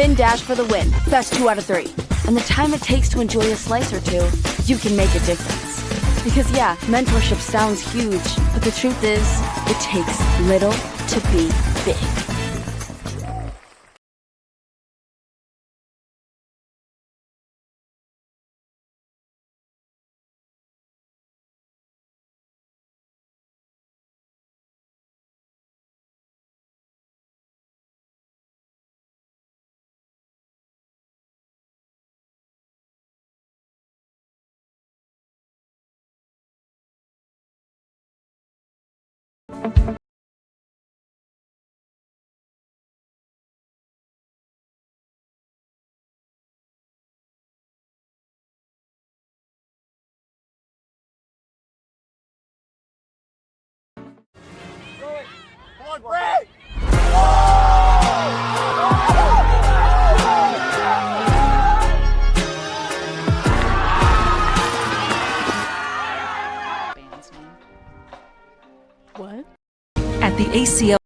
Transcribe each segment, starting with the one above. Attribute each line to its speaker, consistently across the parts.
Speaker 1: spin dash for the win. Best 2 out of 3. And the time it takes to enjoy a slice or two, you can make a difference. Because yeah, mentorship sounds huge, but the truth is, it takes little to be big.
Speaker 2: Come on, break!
Speaker 3: Band's name.
Speaker 1: What?
Speaker 3: At the ACL.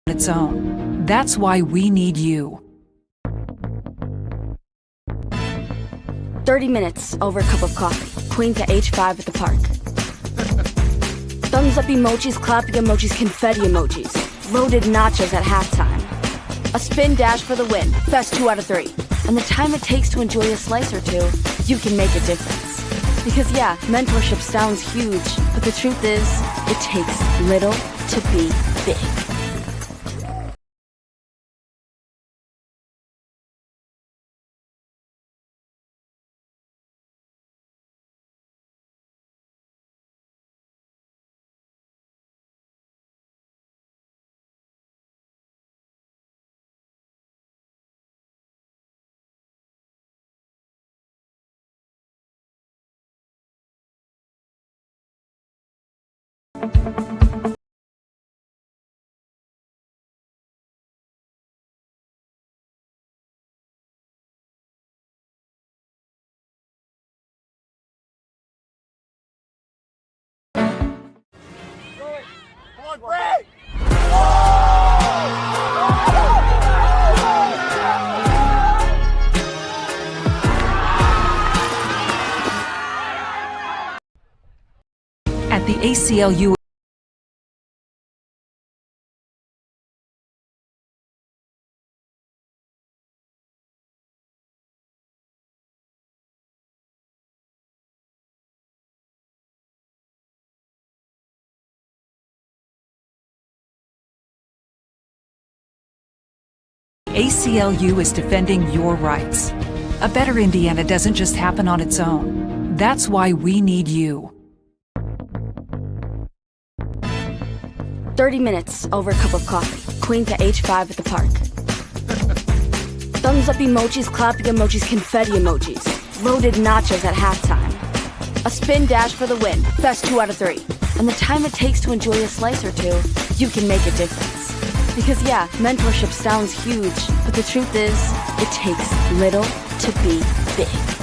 Speaker 3: Its own. That's why we need you.
Speaker 1: 30 minutes over a cup of coffee. Queen to H5 at the park. Thumbs up emojis, clapping emojis, confetti emojis. Loaded nachos at halftime. A spin dash for the win. Best 2 out of 3. And the time it takes to enjoy a slice or two, you can make a difference. Because yeah, mentorship sounds huge, but the truth is, it takes little to be big.
Speaker 2: Come on, break!
Speaker 3: At the ACLU. ACLU is defending your rights. A better Indiana doesn't just happen on its own. That's why we need you.
Speaker 1: 30 minutes over a cup of coffee. Queen to H5 at the park. Thumbs up emojis, clapping emojis, confetti emojis. Loaded nachos at halftime. A spin dash for the win. Best 2 out of 3. And the time it takes to enjoy a slice or two, you can make a difference. Because yeah, mentorship sounds huge, but the truth is, it takes little to be big.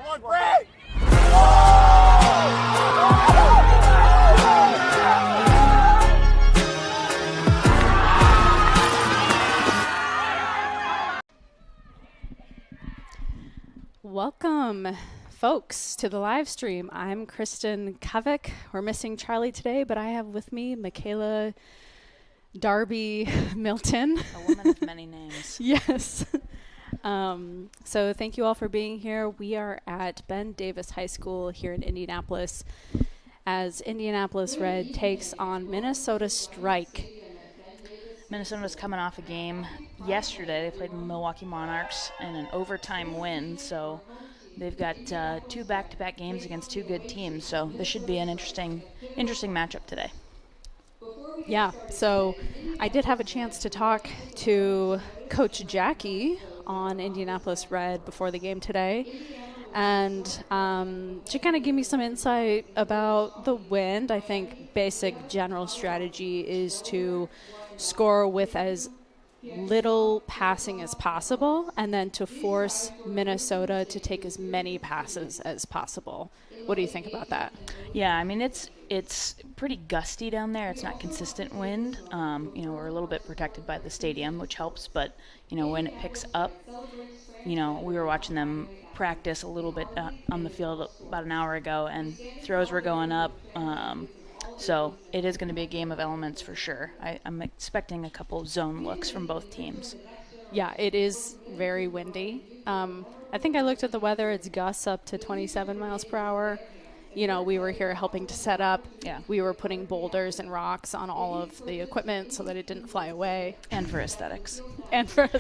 Speaker 2: Come on, break!
Speaker 4: Welcome, folks, to the live stream. I'm Kristen Kovic. We're missing Charlie today, but I have with me Michaela Darby Milton.
Speaker 5: A woman of many names.
Speaker 4: Yes. So thank you all for being here. We are at Ben Davis High School here in Indianapolis as Indianapolis Red takes on Minnesota Strike.
Speaker 5: Minnesota's coming off a game yesterday. They played Milwaukee Monarchs in an overtime win, so they've got 2 back-to-back games against 2 good teams. So this should be an interesting matchup today.
Speaker 4: Yeah, so I did have a chance to talk to Coach Jackie on Indianapolis Red before the game today, and she kind of gave me some insight about the wind. I think basic general strategy is to score with as little passing as possible and then to force Minnesota to take as many passes as possible. What do you think about that?
Speaker 5: Yeah, I mean, it's pretty gusty down there. It's not consistent wind. We're a little bit protected by the stadium, which helps, but, when it picks up, we were watching them practice a little bit on the field about an hour ago, and throws were going up. So it is going to be a game of elements for sure. I'm expecting a couple of zone looks from both teams.
Speaker 4: Yeah, it is very windy. I think I looked at the weather. It's gusts up to 27 miles per hour. We were here helping to set up.
Speaker 5: Yeah.
Speaker 4: We were putting boulders and rocks on all of the equipment so that it didn't fly away.
Speaker 5: And for aesthetics.
Speaker 4: And for,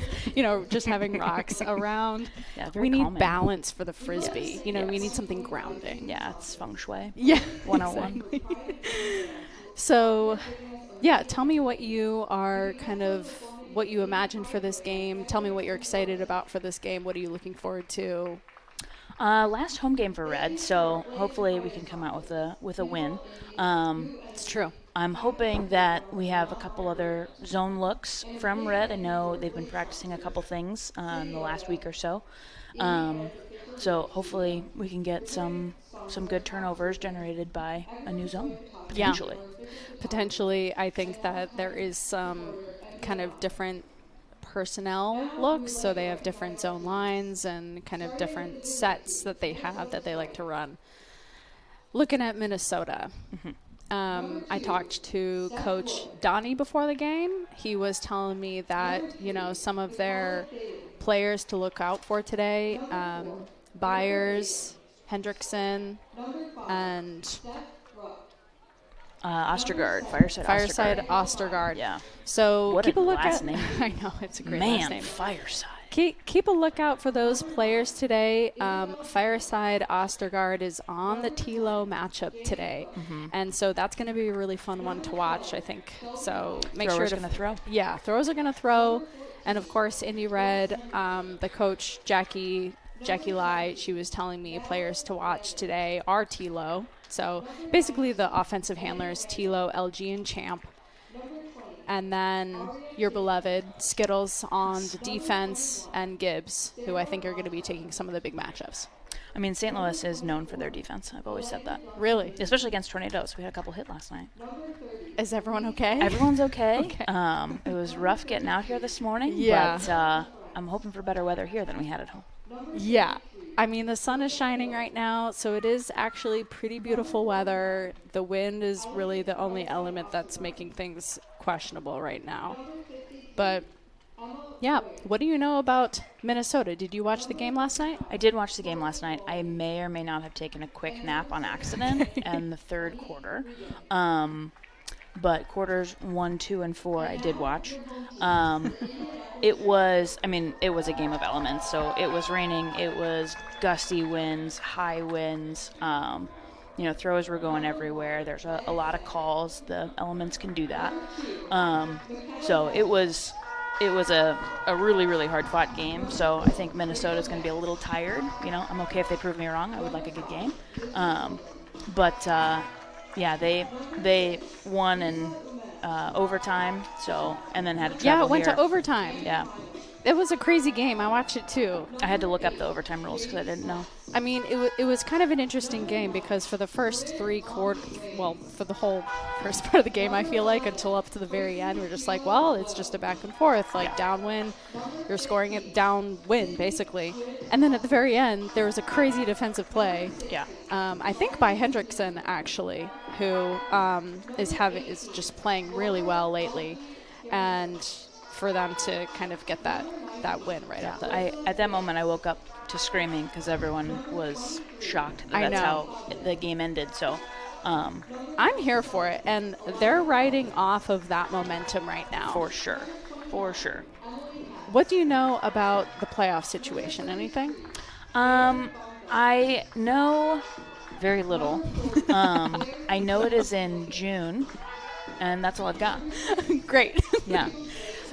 Speaker 4: just having rocks around.
Speaker 5: Yeah, very
Speaker 4: we need
Speaker 5: calming.
Speaker 4: Balance for the Frisbee.
Speaker 5: Yes.
Speaker 4: We need something grounding.
Speaker 5: Yeah, it's feng shui.
Speaker 4: Yeah.
Speaker 5: 101.
Speaker 4: Exactly. So, yeah, tell me what you imagined for this game. Tell me what you're excited about for this game. What are you looking forward to?
Speaker 5: Last home game for Red, so hopefully we can come out with a win.
Speaker 4: It's true.
Speaker 5: I'm hoping that we have a couple other zone looks from Red. I know they've been practicing a couple things in the last week or so. So hopefully we can get some good turnovers generated by a new zone, potentially.
Speaker 4: Yeah. Potentially, I think that there is some kind of different personnel looks, so they have different zone lines and kind of different sets that they have that they like to run. Looking at Minnesota, I talked to Coach Donnie before the game. He was telling me that, some of their players to look out for today, Byers, Hendrickson, and
Speaker 5: Ostergaard,
Speaker 4: Fireside Ostergaard.
Speaker 5: Yeah.
Speaker 4: So
Speaker 5: what
Speaker 4: keep a look
Speaker 5: last
Speaker 4: at.
Speaker 5: name.
Speaker 4: I know, it's a great last name.
Speaker 5: Fireside.
Speaker 4: Keep a lookout for those players today. Fireside Ostergaard is on the TLO matchup today, and so that's going to be a really fun one to watch, I think. So make
Speaker 5: Throwers
Speaker 4: sure to
Speaker 5: going to throw.
Speaker 4: Yeah, throwers are going to throw, and of course Indy Red. The coach Jackie Lai, she was telling me players to watch today are TLO. So basically the offensive handlers, TLO, LG, and Champ. And then your beloved Skittles on the defense and Gibbs, who I think are going to be taking some of the big matchups.
Speaker 5: I mean, St. Louis is known for their defense. I've always said that.
Speaker 4: Really?
Speaker 5: Especially against Tornadoes. We had a couple hit last night.
Speaker 4: Is everyone okay?
Speaker 5: Everyone's okay.
Speaker 4: Okay.
Speaker 5: It was rough getting out here this morning.
Speaker 4: Yeah.
Speaker 5: But I'm hoping for better weather here than we had at home.
Speaker 4: Yeah. I mean, the sun is shining right now, so it is actually pretty beautiful weather. The wind is really the only element that's making things questionable right now. But, yeah, what do you know about Minnesota? Did you watch the game last night?
Speaker 5: I did watch the game last night. I may or may not have taken a quick nap on accident in the third quarter. But quarters 1, 2, and 4 I did watch. It was a game of elements. So it was raining. It was gusty winds, high winds. Throws were going everywhere. There's a lot of calls. The elements can do that. So it was a really, really hard-fought game. So I think Minnesota's going to be a little tired. I'm okay if they prove me wrong. I would like a good game. Yeah, they won in overtime, and then had to travel
Speaker 4: Yeah, it went
Speaker 5: here.
Speaker 4: to overtime.
Speaker 5: Yeah.
Speaker 4: It was a crazy game. I watched it too.
Speaker 5: I had to look up the overtime rules because I didn't know.
Speaker 4: I mean, it was kind of an interesting game because for the first for the whole first part of the game, I feel like, until up to the very end, we're just like, well, it's just a back and forth, like downwind, you're scoring it downwind, basically. And then at the very end, there was a crazy defensive play.
Speaker 5: Yeah.
Speaker 4: I think by Hendrickson, actually, who is just playing really well lately. And for them to kind of get that win right at the
Speaker 5: At that moment, I woke up to screaming because everyone was shocked that that's how the game ended. So
Speaker 4: I'm here for it, and they're riding off of that momentum right now.
Speaker 5: For sure.
Speaker 4: What do you know about the playoff situation? Anything?
Speaker 5: I know very little. I know it is in June, and that's all I've got.
Speaker 4: Great.
Speaker 5: Yeah.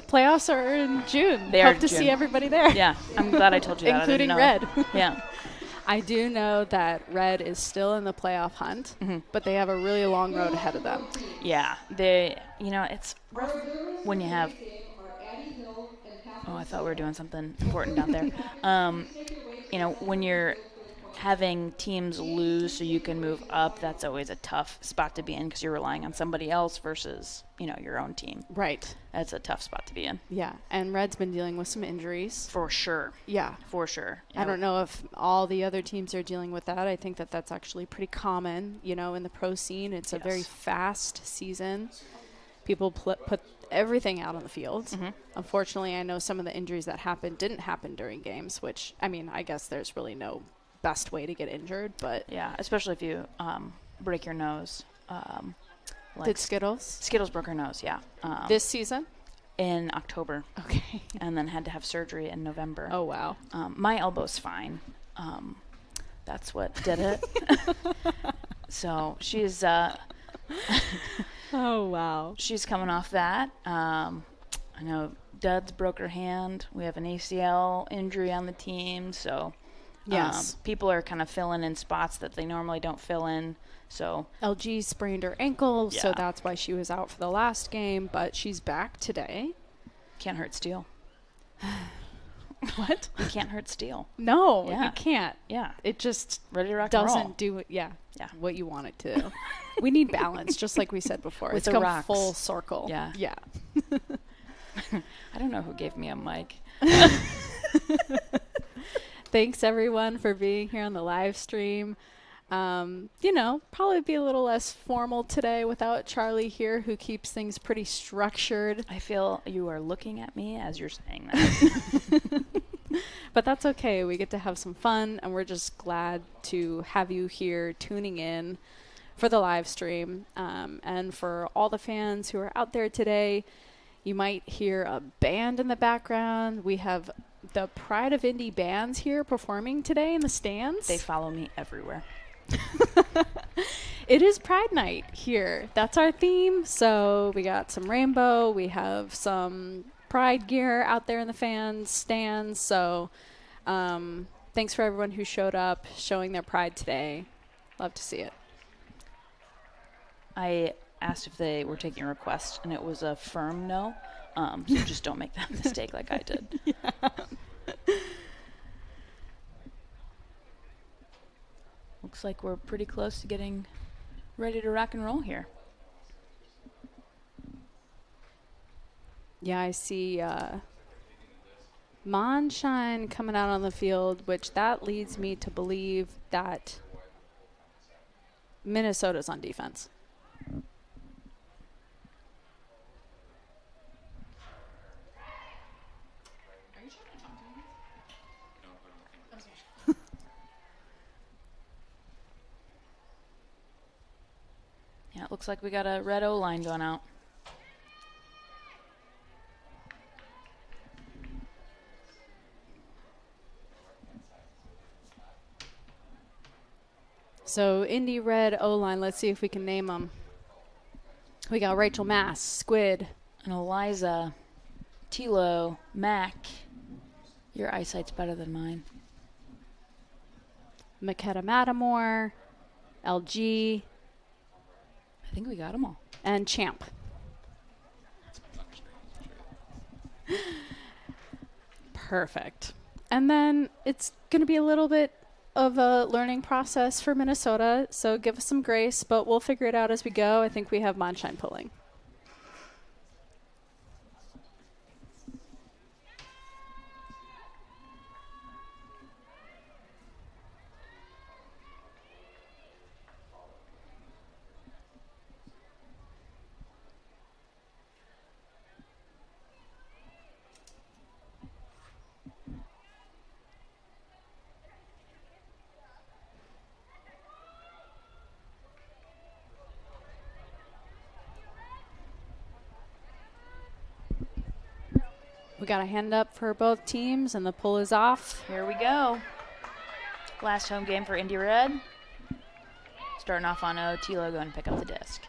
Speaker 4: Playoffs are in June.
Speaker 5: They are
Speaker 4: Hope to
Speaker 5: June.
Speaker 4: see everybody there.
Speaker 5: Yeah, I'm glad I told you that.
Speaker 4: Including
Speaker 5: I didn't know.
Speaker 4: Red.
Speaker 5: Yeah.
Speaker 4: I do know that Red is still in the playoff hunt, but they have a really long road ahead of them.
Speaker 5: Yeah. It's rough when you have. Oh, I thought we were doing something important down there. When you're having teams lose so you can move up, that's always a tough spot to be in because you're relying on somebody else versus, your own team.
Speaker 4: Right.
Speaker 5: That's a tough spot to be in.
Speaker 4: Yeah, and Red's been dealing with some injuries.
Speaker 5: For sure.
Speaker 4: Yeah.
Speaker 5: For sure.
Speaker 4: I don't know if all the other teams are dealing with that. I think that that's actually pretty common, in the pro scene. It's a very fast season. People put everything out on the field. Unfortunately, I know some of the injuries that didn't happen during games, which, I guess there's really no best way to get injured, but
Speaker 5: yeah, especially if you break your nose.
Speaker 4: Did Skittles
Speaker 5: broke her nose? Yeah.
Speaker 4: This season?
Speaker 5: In October.
Speaker 4: Okay.
Speaker 5: And then had to have surgery in November.
Speaker 4: Oh wow.
Speaker 5: My elbow's fine. That's what did it. So she's.
Speaker 4: Oh wow.
Speaker 5: She's coming off that. I know Dud's broke her hand. We have an ACL injury on the team, so.
Speaker 4: Yes.
Speaker 5: People are kind of filling in spots that they normally don't fill in. So
Speaker 4: LG sprained her ankle, so that's why she was out for the last game, but she's back today.
Speaker 5: Can't hurt steel.
Speaker 4: What?
Speaker 5: You can't hurt steel.
Speaker 4: No, you can't.
Speaker 5: Yeah.
Speaker 4: It just
Speaker 5: ready to rock and roll.
Speaker 4: doesn't do it. Yeah. What you want it to do. We need balance, just like we said before.
Speaker 5: With
Speaker 4: it's
Speaker 5: the
Speaker 4: come
Speaker 5: rocks.
Speaker 4: full circle.
Speaker 5: Yeah.
Speaker 4: Yeah.
Speaker 5: I don't know who gave me a mic.
Speaker 4: Thanks, everyone, for being here on the live stream. Probably be a little less formal today without Charlie here, who keeps things pretty structured.
Speaker 5: I feel you are looking at me as you're saying that.
Speaker 4: But that's okay. We get to have some fun, and we're just glad to have you here tuning in for the live stream. And for all the fans who are out there today, you might hear a band in the background. We have the Pride of Indy bands here performing today in the stands.
Speaker 5: They follow me everywhere.
Speaker 4: It is Pride Night here. That's our theme. So we got some rainbow. We have some Pride gear out there in the fans stands. So thanks for everyone who showed up, showing their pride today. Love to see it.
Speaker 5: I asked if they were taking a request, and it was a firm no. So just don't make that mistake like I did.
Speaker 4: Yeah.
Speaker 5: Looks like we're pretty close to getting ready to rock and roll here.
Speaker 4: Yeah, I see Monshine coming out on the field, which that leads me to believe that Minnesota's on defense.
Speaker 5: Yeah, it looks like we got a red O-line going out.
Speaker 4: So Indy red O-line, let's see if we can name them. We got Rachel Mass, Squid.
Speaker 5: And Eliza, Tilo, Mac. Your eyesight's better than mine.
Speaker 4: Makeda Matamore, LG,
Speaker 5: I think we got them all.
Speaker 4: and Champ. Perfect. And then it's going to be a little bit of a learning process for Minnesota, so give us some grace, but we'll figure it out as we go. I think we have Monshine pulling. We got a hand up for both teams, and the pull is off.
Speaker 5: Here we go. Last home game for Indy Red. Starting off on O, Tilo going to pick up the disc.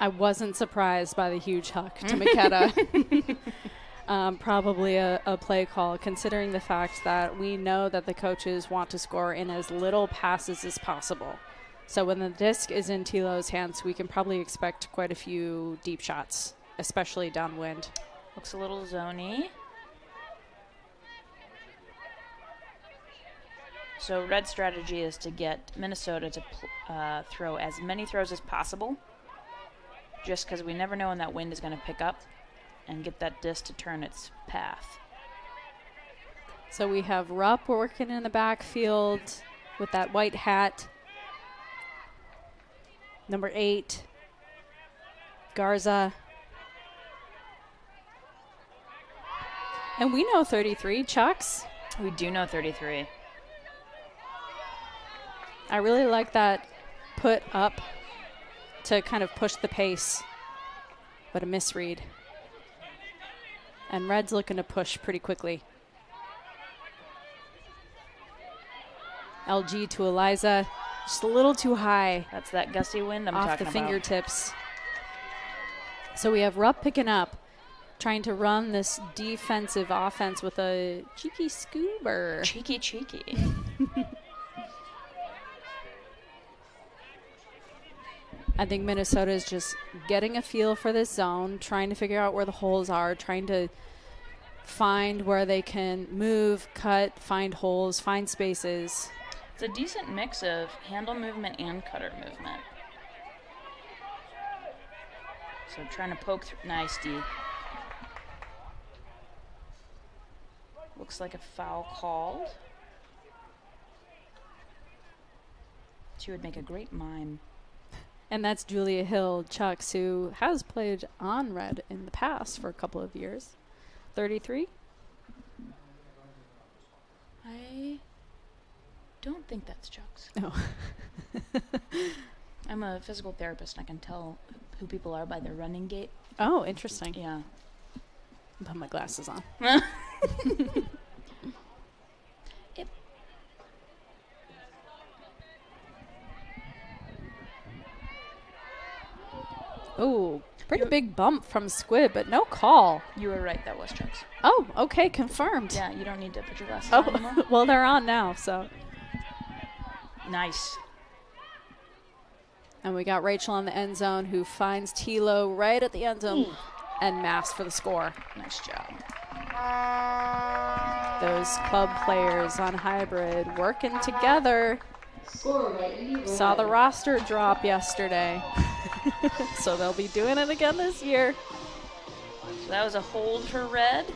Speaker 4: I wasn't surprised by the huge huck to Makeda. Probably a play call, considering the fact that we know that the coaches want to score in as little passes as possible. So when the disc is in Tilo's hands, we can probably expect quite a few deep shots, especially downwind.
Speaker 5: Looks a little zony. So Red's strategy is to get Minnesota to throw as many throws as possible, just because we never know when that wind is going to pick up, and get that disc to turn its path.
Speaker 4: So we have Rupp working in the backfield with that white hat. Number 8, Garza. And we know 33, Chucks.
Speaker 5: We do know 33.
Speaker 4: I really like that put up to kind of push the pace, but a misread. And Red's looking to push pretty quickly. LG to Eliza. Just a little too high.
Speaker 5: That's that gusty wind I'm
Speaker 4: off
Speaker 5: talking
Speaker 4: the
Speaker 5: about.
Speaker 4: fingertips. So we have Rupp picking up, trying to run this defensive offense with a cheeky scoober.
Speaker 5: Cheeky.
Speaker 4: I think Minnesota is just getting a feel for this zone, trying to figure out where the holes are, trying to find where they can move, cut, find holes, find spaces.
Speaker 5: It's a decent mix of handle movement and cutter movement. So trying to poke through. Nice, D. Looks like a foul called. She would make a great mime.
Speaker 4: And that's Julia Hill Chucks, who has played on Red in the past for a couple of years. 33?
Speaker 5: I don't think that's Chucks.
Speaker 4: No.
Speaker 5: I'm a physical therapist, and I can tell who people are by their running gait.
Speaker 4: Oh, interesting.
Speaker 5: Yeah.
Speaker 4: I'll put my glasses on.
Speaker 5: Yep.
Speaker 4: Oh, pretty big bump from Squid, but no call.
Speaker 5: You were right, that was Chucks.
Speaker 4: Oh, okay, confirmed.
Speaker 5: Yeah, you don't need to put your glasses on anymore.
Speaker 4: Oh, well, they're on now, so.
Speaker 5: Nice.
Speaker 4: And we got Rachel on the end zone, who finds Tilo right at the end zone and Mass for the score.
Speaker 5: Nice job.
Speaker 4: Those club players on hybrid working together. Saw the roster drop yesterday. So they'll be doing it again this year.
Speaker 5: So that was a hold for Red.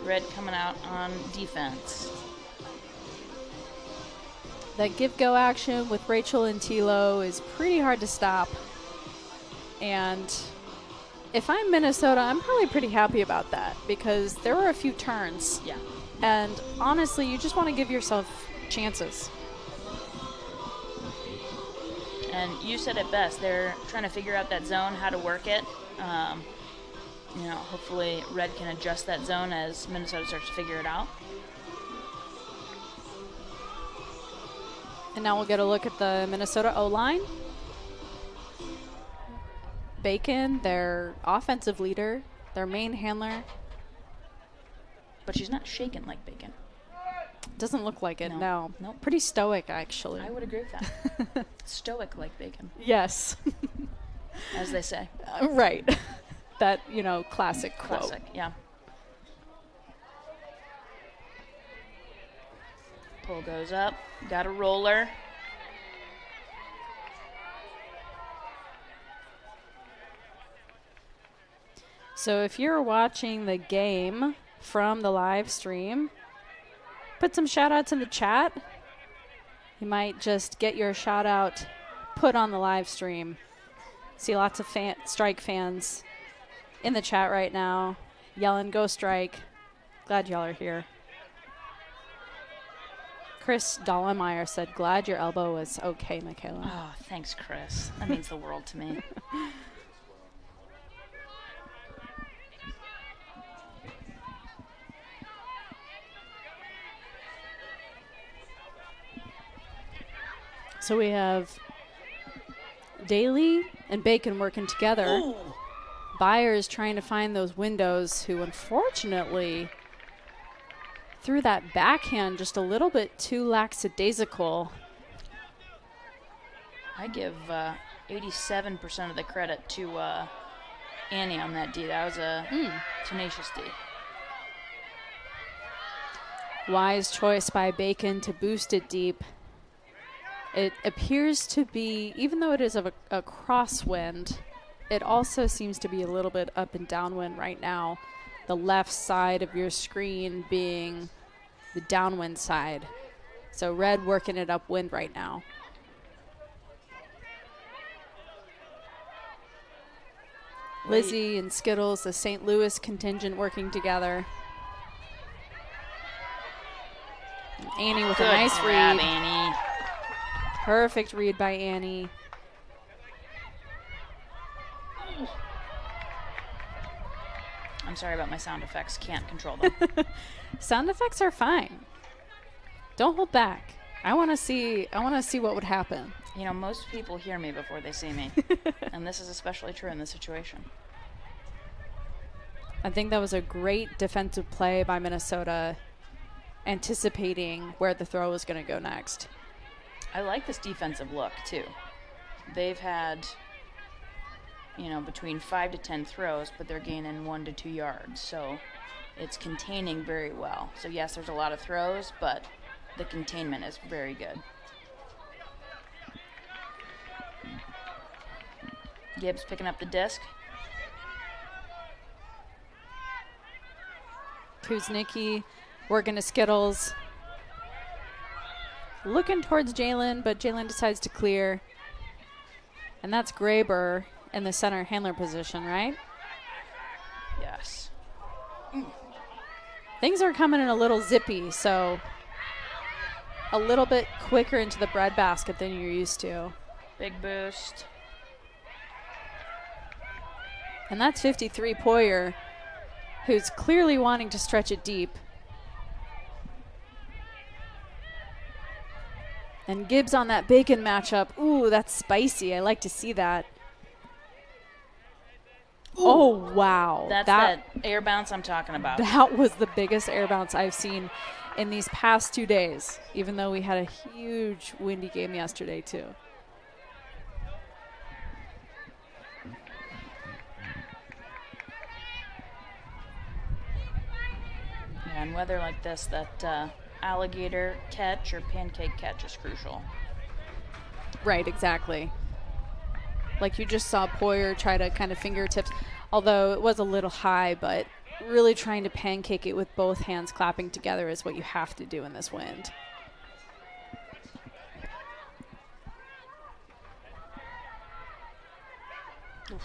Speaker 5: Red coming out on defense.
Speaker 4: That give-go action with Rachel and Tilo is pretty hard to stop. And if I'm Minnesota, I'm probably pretty happy about that because there were a few turns.
Speaker 5: Yeah.
Speaker 4: And honestly, you just want to give yourself chances.
Speaker 5: And you said it best. They're trying to figure out that zone, how to work it. Hopefully Red can adjust that zone as Minnesota starts to figure it out.
Speaker 4: And now we'll get a look at the Minnesota O-line. Bacon, their offensive leader, their main handler.
Speaker 5: But she's not shaken like Bacon.
Speaker 4: Doesn't look like it, no.
Speaker 5: Nope.
Speaker 4: Pretty stoic, actually.
Speaker 5: I would agree with that. Stoic like Bacon,
Speaker 4: Yes.
Speaker 5: as they say.
Speaker 4: Right. that, classic quote.
Speaker 5: Classic, yeah. Pull goes up. Got a roller.
Speaker 4: So if you're watching the game from the live stream, put some shout outs in the chat. You might just get your shout out put on the live stream. See lots of Strike fans in the chat right now yelling, "Go Strike." Glad y'all are here. Chris Dollemeyer said, "Glad your elbow was okay, Michaela."
Speaker 5: Oh, thanks, Chris. That means the world to me.
Speaker 4: So we have Daly and Bacon working together.
Speaker 5: Ooh.
Speaker 4: Byers trying to find those windows, who unfortunately threw that backhand just a little bit too lackadaisical.
Speaker 5: I give 87% of the credit to Annie on that D. That was a tenacious D.
Speaker 4: Wise choice by Bacon to boost it deep. It appears to be, even though it is a crosswind, it also seems to be a little bit up and downwind right now. The left side of your screen being the downwind side. So red working it upwind right now. Lizzie and Skittles, the St. Louis contingent, working together. And Annie with
Speaker 5: Good
Speaker 4: a nice
Speaker 5: grab,
Speaker 4: read.
Speaker 5: Annie.
Speaker 4: Perfect read by Annie.
Speaker 5: I'm sorry about my sound effects. Can't control them.
Speaker 4: Sound effects are fine. Don't hold back. I want to see what would happen.
Speaker 5: You know, most people hear me before they see me. And this is especially true in this situation.
Speaker 4: I think that was a great defensive play by Minnesota, anticipating where the throw was going to go next.
Speaker 5: I like this defensive look, too. They've had, between 5 to 10 throws, but they're gaining 1 to 2 yards. So it's containing very well. So, yes, there's a lot of throws, but the containment is very good. Gibbs picking up the disc.
Speaker 4: Kuznicki working to Skittles. Looking towards Jalen, but Jalen decides to clear. And that's Graber in the center handler position, right?
Speaker 5: Yes.
Speaker 4: Things are coming in a little zippy, so a little bit quicker into the breadbasket than you're used to.
Speaker 5: Big boost.
Speaker 4: And that's 53 Poyer, who's clearly wanting to stretch it deep. And Gibbs on that Bacon matchup. Ooh, that's spicy. I like to see that. Ooh. Oh, wow.
Speaker 5: That's that air bounce I'm talking about.
Speaker 4: That was the biggest air bounce I've seen in these past 2 days, even though we had a huge windy game yesterday, too.
Speaker 5: Yeah, in weather like this, that alligator catch or pancake catch is crucial.
Speaker 4: Right, exactly. Like you just saw Poyer try to kind of fingertips, although it was a little high, but really trying to pancake it with both hands clapping together is what you have to do in this wind.
Speaker 5: Oof.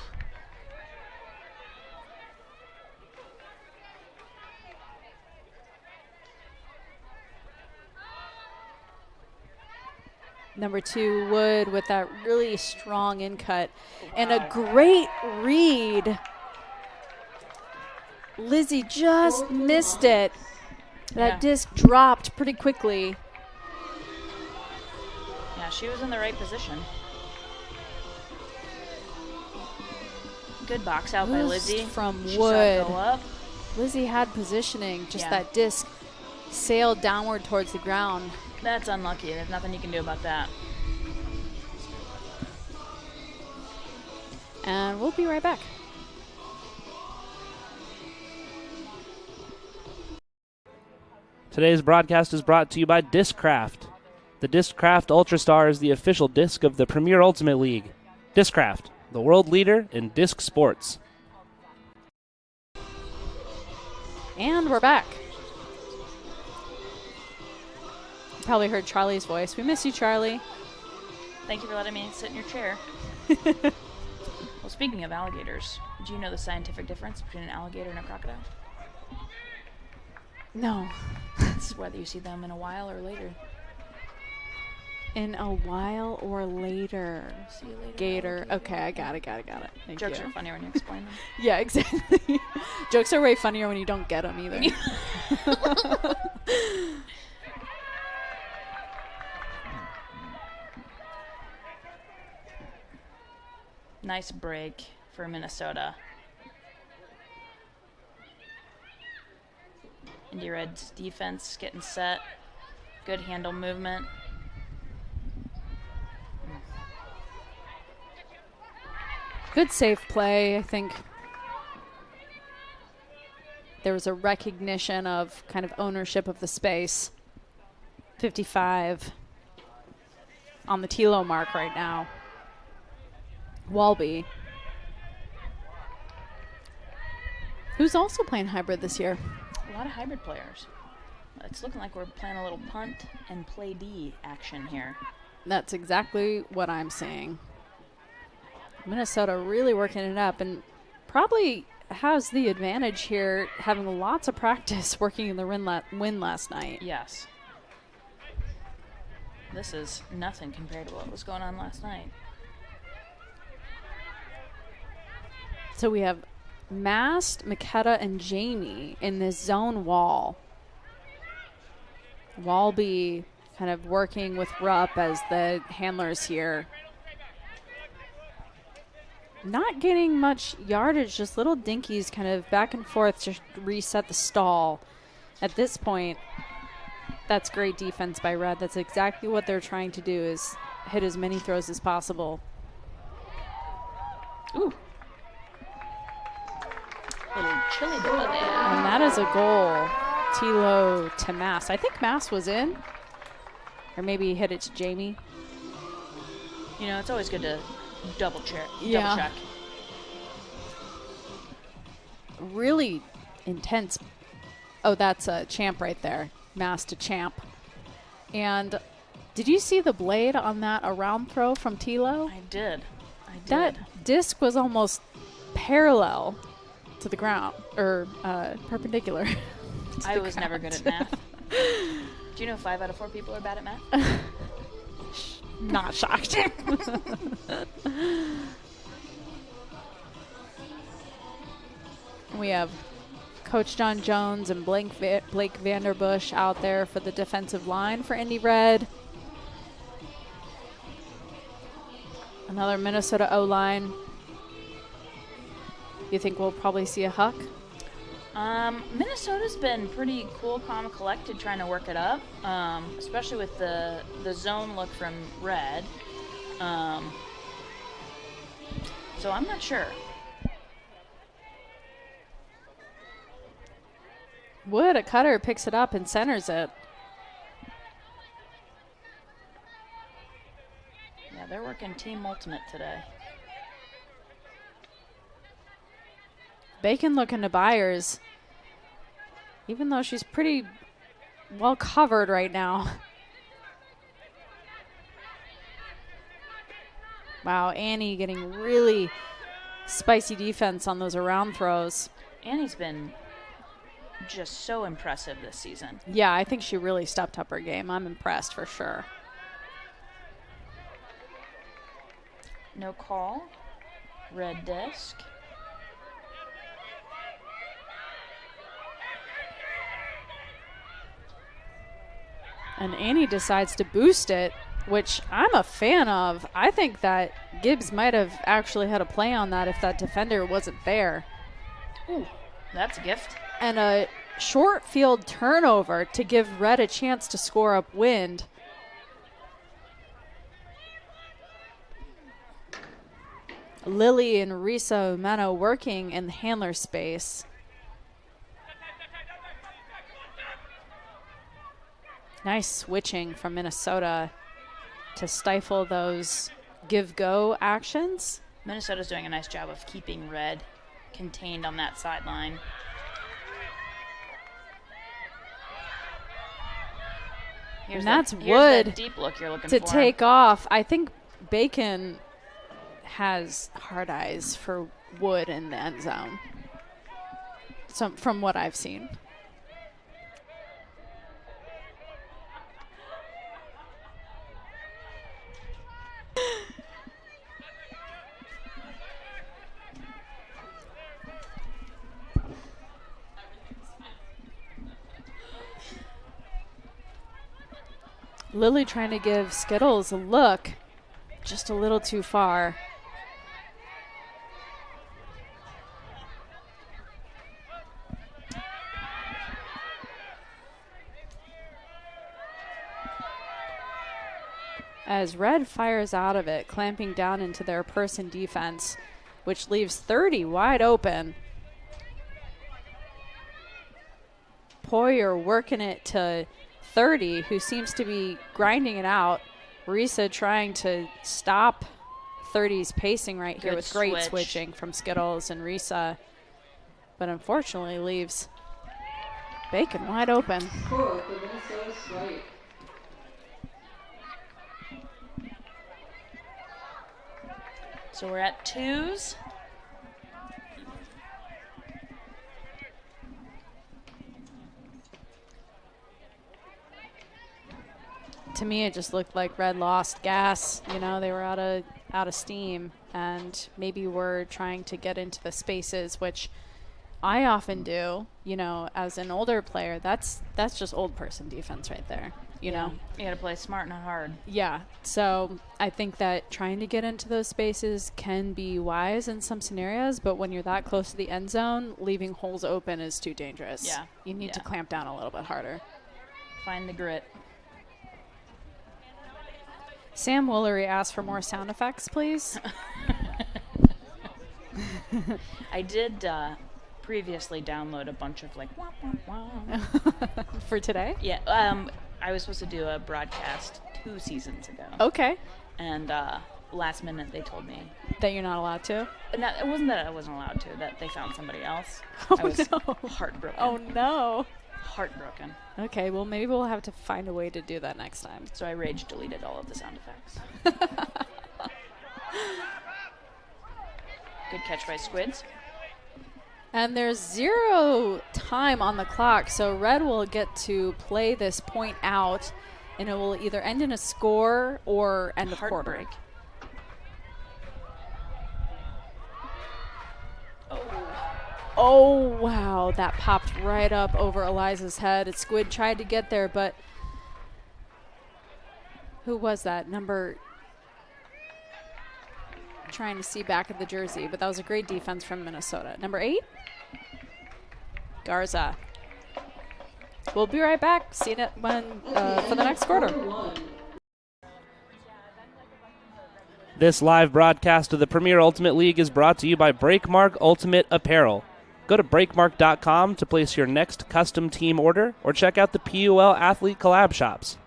Speaker 4: Number 2, Wood with that really strong in cut. And a great read. Lizzie just missed it. That disc dropped pretty quickly.
Speaker 5: Yeah, she was in the right position. Good box out by Lizzie.
Speaker 4: From
Speaker 5: She saw it go up.
Speaker 4: Lizzie had positioning, just that disc sailed downward towards the ground.
Speaker 5: That's unlucky. There's nothing you can do about that.
Speaker 4: And we'll be right back.
Speaker 6: Today's broadcast is brought to you by Discraft. The Discraft Ultrastar is the official disc of the Premier Ultimate League. Discraft, the world leader in disc sports.
Speaker 4: And we're back. You probably heard Charlie's voice. We miss you, Charlie.
Speaker 5: Thank you for letting me sit in your chair. Well, speaking of alligators, do you know the scientific difference between an alligator and a crocodile?
Speaker 4: No.
Speaker 5: It's whether you see them in a while or later.
Speaker 4: In a while or later.
Speaker 5: See you later.
Speaker 4: Gator.
Speaker 5: alligator.
Speaker 4: Okay, I got it. Thank
Speaker 5: Jokes
Speaker 4: you.
Speaker 5: are funnier when you explain them.
Speaker 4: Yeah, exactly. Jokes are way funnier when you don't get them either.
Speaker 5: Nice break for Minnesota. Indy Red's defense getting set. Good handle movement.
Speaker 4: Good safe play, I think. There was a recognition of kind of ownership of the space. 55 on the Tilo mark right now. Walby, who's also playing hybrid this year.
Speaker 5: A lot of hybrid players. It's looking like we're playing a little punt and play D action here.
Speaker 4: That's exactly what I'm seeing. Minnesota really working it up and probably has the advantage here, having lots of practice working in the win last night.
Speaker 5: Yes. This is nothing compared to what was going on last night.
Speaker 4: So we have Mast, Makeda, and Jamie in this zone wall. Walby kind of working with Rupp as the handlers here. Not getting much yardage, just little dinkies kind of back and forth to reset the stall. At this point, that's great defense by Red. That's exactly what they're trying to do, is hit as many throws as possible.
Speaker 5: Ooh. Little chili dipper there.
Speaker 4: And that is a goal. Tilo to Mass. I think Mass was in. Or maybe he hit it to Jamie.
Speaker 5: You know, it's always good to double check.
Speaker 4: Yeah.
Speaker 5: Double check.
Speaker 4: Really intense. Oh, that's a Champ right there. Mass to Champ. And did you see the blade on that around throw from Tilo?
Speaker 5: I did.
Speaker 4: That disc was almost parallel to the ground, or perpendicular.
Speaker 5: I was never good at math. Do you know 5 out of 4 people are bad at math?
Speaker 4: Not shocked. We have Coach John Jones and Blake Vanderbush out there for the defensive line for Indy Red. Another Minnesota O-line. You think we'll probably see a Huck?
Speaker 5: Minnesota's been pretty cool, calm, collected, trying to work it up, especially with the zone look from Red. So I'm not sure.
Speaker 4: Wood, a cutter, picks it up and centers it.
Speaker 5: Yeah, they're working Team Ultimate today.
Speaker 4: Bacon looking to Byers, even though she's pretty well covered right now. Wow, Annie getting really spicy defense on those around throws.
Speaker 5: Annie's been just so impressive this season.
Speaker 4: Yeah, I think she really stepped up her game. I'm impressed for sure.
Speaker 5: No call. Red disc.
Speaker 4: And Annie decides to boost it, which I'm a fan of. I think that Gibbs might have actually had a play on that if that defender wasn't there.
Speaker 5: Ooh, that's a gift.
Speaker 4: And a short field turnover to give Red a chance to score up wind. Lily and Risa Umeno working in the handler space. Nice switching from Minnesota to stifle those give-go actions.
Speaker 5: Minnesota's doing a nice job of keeping Red contained on that sideline.
Speaker 4: And that's
Speaker 5: here's
Speaker 4: Wood
Speaker 5: that deep look you're looking
Speaker 4: to
Speaker 5: for.
Speaker 4: take off. I think Bacon has hard eyes for Wood in the end zone, from what I've seen. Lily trying to give Skittles a look, just a little too far. As Red fires out of it, clamping down into their person defense, which leaves 30 wide open. Poyer working it to 30, who seems to be grinding it out. Risa trying to stop 30's pacing right here with great switching from Skittles and Risa, but unfortunately leaves Bacon wide open.
Speaker 5: So we're at 2s.
Speaker 4: To me, it just looked like Red lost gas. You know, they were out of steam, and maybe we're trying to get into the spaces, which I often do. You know, as an older player, that's just old person defense right there. You know,
Speaker 5: you got to play smart, not hard.
Speaker 4: Yeah. So I think that trying to get into those spaces can be wise in some scenarios, but when you're that close to the end zone, leaving holes open is too dangerous.
Speaker 5: Yeah.
Speaker 4: You need to clamp down a little bit harder.
Speaker 5: Find the grit.
Speaker 4: Sam Woolery asked for more sound effects, please.
Speaker 5: I did previously download a bunch of like wah, wah, wah.
Speaker 4: For today?
Speaker 5: Yeah. I was supposed to do a broadcast 2 seasons ago.
Speaker 4: Okay.
Speaker 5: And last minute they told me
Speaker 4: that you're not allowed to.
Speaker 5: No, it wasn't that I wasn't allowed to. That they found somebody else.
Speaker 4: Oh,
Speaker 5: I was
Speaker 4: no.
Speaker 5: heartbroken.
Speaker 4: Oh no.
Speaker 5: Heartbroken.
Speaker 4: Okay, well maybe we'll have to find a way to do that next time.
Speaker 5: So I rage deleted all of the sound effects. Good catch by Squids.
Speaker 4: And there's 0 time on the clock, so Red will get to play this point out, and it will either end in a score or end of quarter. Oh, wow, that popped right up over Eliza's head. Squid tried to get there, but who was that? Number, trying to see back of the jersey, but that was a great defense from Minnesota. Number 8, Garza. We'll be right back. See you for the next quarter.
Speaker 6: This live broadcast of the Premier Ultimate League is brought to you by Breakmark Ultimate Apparel. Go to breakmark.com to place your next custom team order or check out the PUL Athlete Collab shops.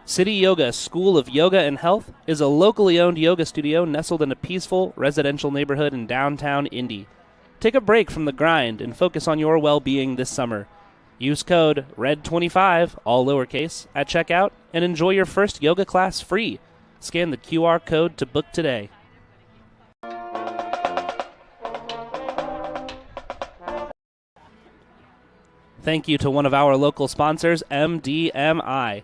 Speaker 6: City Yoga School of Yoga and Health is a locally owned yoga studio nestled in a peaceful residential neighborhood in downtown Indy. Take a break from the grind and focus on your well-being this summer. Use code RED25, all lowercase, at checkout and enjoy your first yoga class free. Scan the QR code to book today. Thank you to one of our local sponsors, MDMI.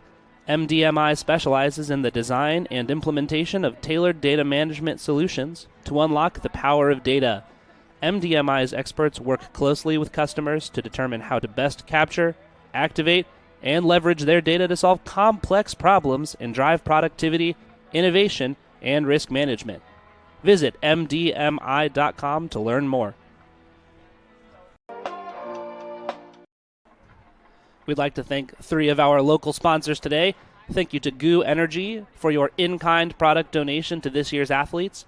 Speaker 6: MDMI specializes in the design and implementation of tailored data management solutions to unlock the power of data. MDMI's experts work closely with customers to determine how to best capture, activate, and leverage their data to solve complex problems and drive productivity, innovation, and risk management. Visit mdmi.com to learn more. We'd like to thank 3 of our local sponsors today. Thank you to Goo Energy for your in-kind product donation to this year's athletes.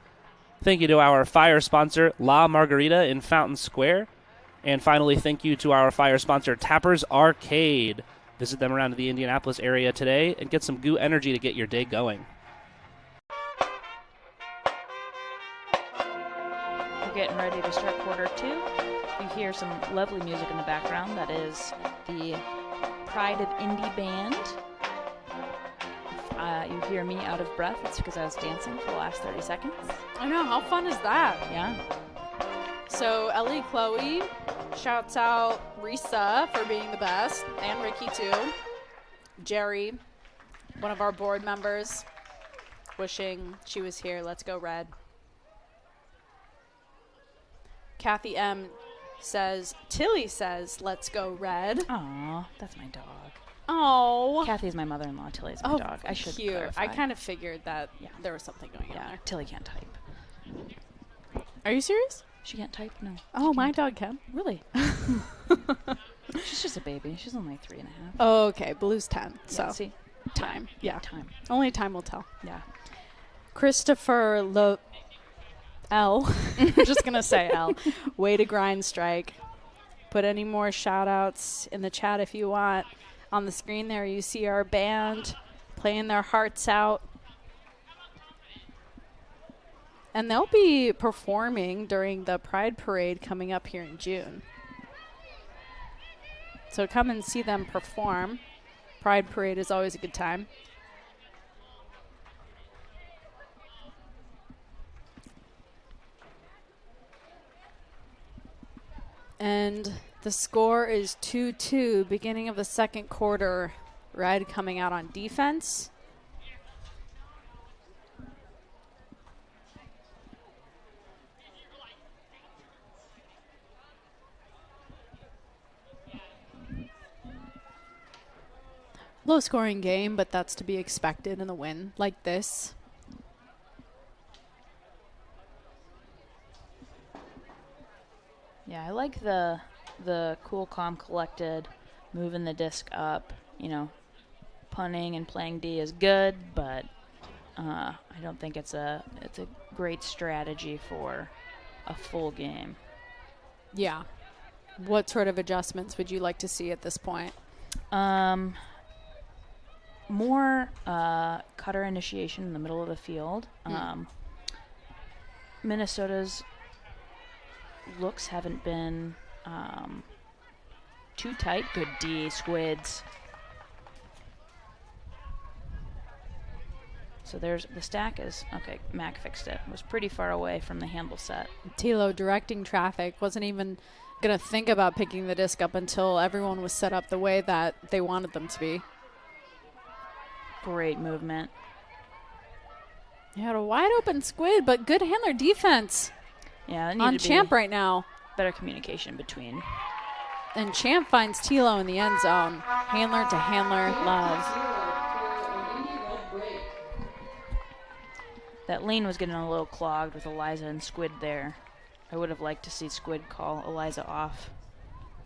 Speaker 6: Thank you to our fire sponsor, La Margarita in Fountain Square. And finally, thank you to our fire sponsor, Tappers Arcade. Visit them around the Indianapolis area today and get some goo energy to get your day going.
Speaker 5: We're getting ready to start quarter 2. You hear some lovely music in the background. That is the Pride of Indy band. If you hear me out of breath, it's because I was dancing for the last 30 seconds.
Speaker 4: I know, how fun is that?
Speaker 5: Yeah.
Speaker 4: So Ellie Chloe shouts out Risa for being the best, and Ricky too. Jerry, one of our board members, wishing she was here. Let's go Red. Kathy M says, Tilly says, let's go Red.
Speaker 5: Aw, that's my dog.
Speaker 4: Oh.
Speaker 5: Kathy's my mother-in-law. Tilly's my dog. I should
Speaker 4: cute.
Speaker 5: clarify.
Speaker 4: I kind of figured that there was something going on there.
Speaker 5: Tilly can't type.
Speaker 4: Are you serious?
Speaker 5: She can't type? No.
Speaker 4: Oh, my dog can.
Speaker 5: Really? She's just a baby. She's only 3.5.
Speaker 4: Oh, okay. Blue's 10.
Speaker 5: Yeah,
Speaker 4: So
Speaker 5: see?
Speaker 4: time. Yeah.
Speaker 5: Time.
Speaker 4: Only time will tell.
Speaker 5: Yeah.
Speaker 4: Christopher L. I'm just going to say L. Way to grind strike. Put any more shout outs in the chat if you want. On the screen there, you see our band playing their hearts out. And they'll be performing during the Pride Parade coming up here in June. So come and see them perform. Pride Parade is always a good time. And the score is 2-2, beginning of the second quarter. Red coming out on defense. Low scoring game, but that's to be expected in a win like this.
Speaker 5: Yeah, I like the cool, calm, collected, moving the disc up. You know, punting and playing D is good, but I don't think it's a great strategy for a full game.
Speaker 4: Yeah. What sort of adjustments would you like to see at this point?
Speaker 5: More cutter initiation in the middle of the field. Minnesota's looks haven't been too tight. Good D, Squids. So there's the stack is, okay, Mac fixed it. It was pretty far away from the handle set.
Speaker 4: Tilo directing traffic, wasn't even going to think about picking the disc up until everyone was set up the way that they wanted them to be.
Speaker 5: Great movement.
Speaker 4: You had a wide open Squid, but good handler defense
Speaker 5: Yeah, that
Speaker 4: on
Speaker 5: needed to
Speaker 4: Champ
Speaker 5: be
Speaker 4: right now.
Speaker 5: better communication between.
Speaker 4: And Champ finds Tilo in the end zone. Handler to handler, love.
Speaker 5: That lane was getting a little clogged with Eliza and Squid there. I would have liked to see Squid call Eliza off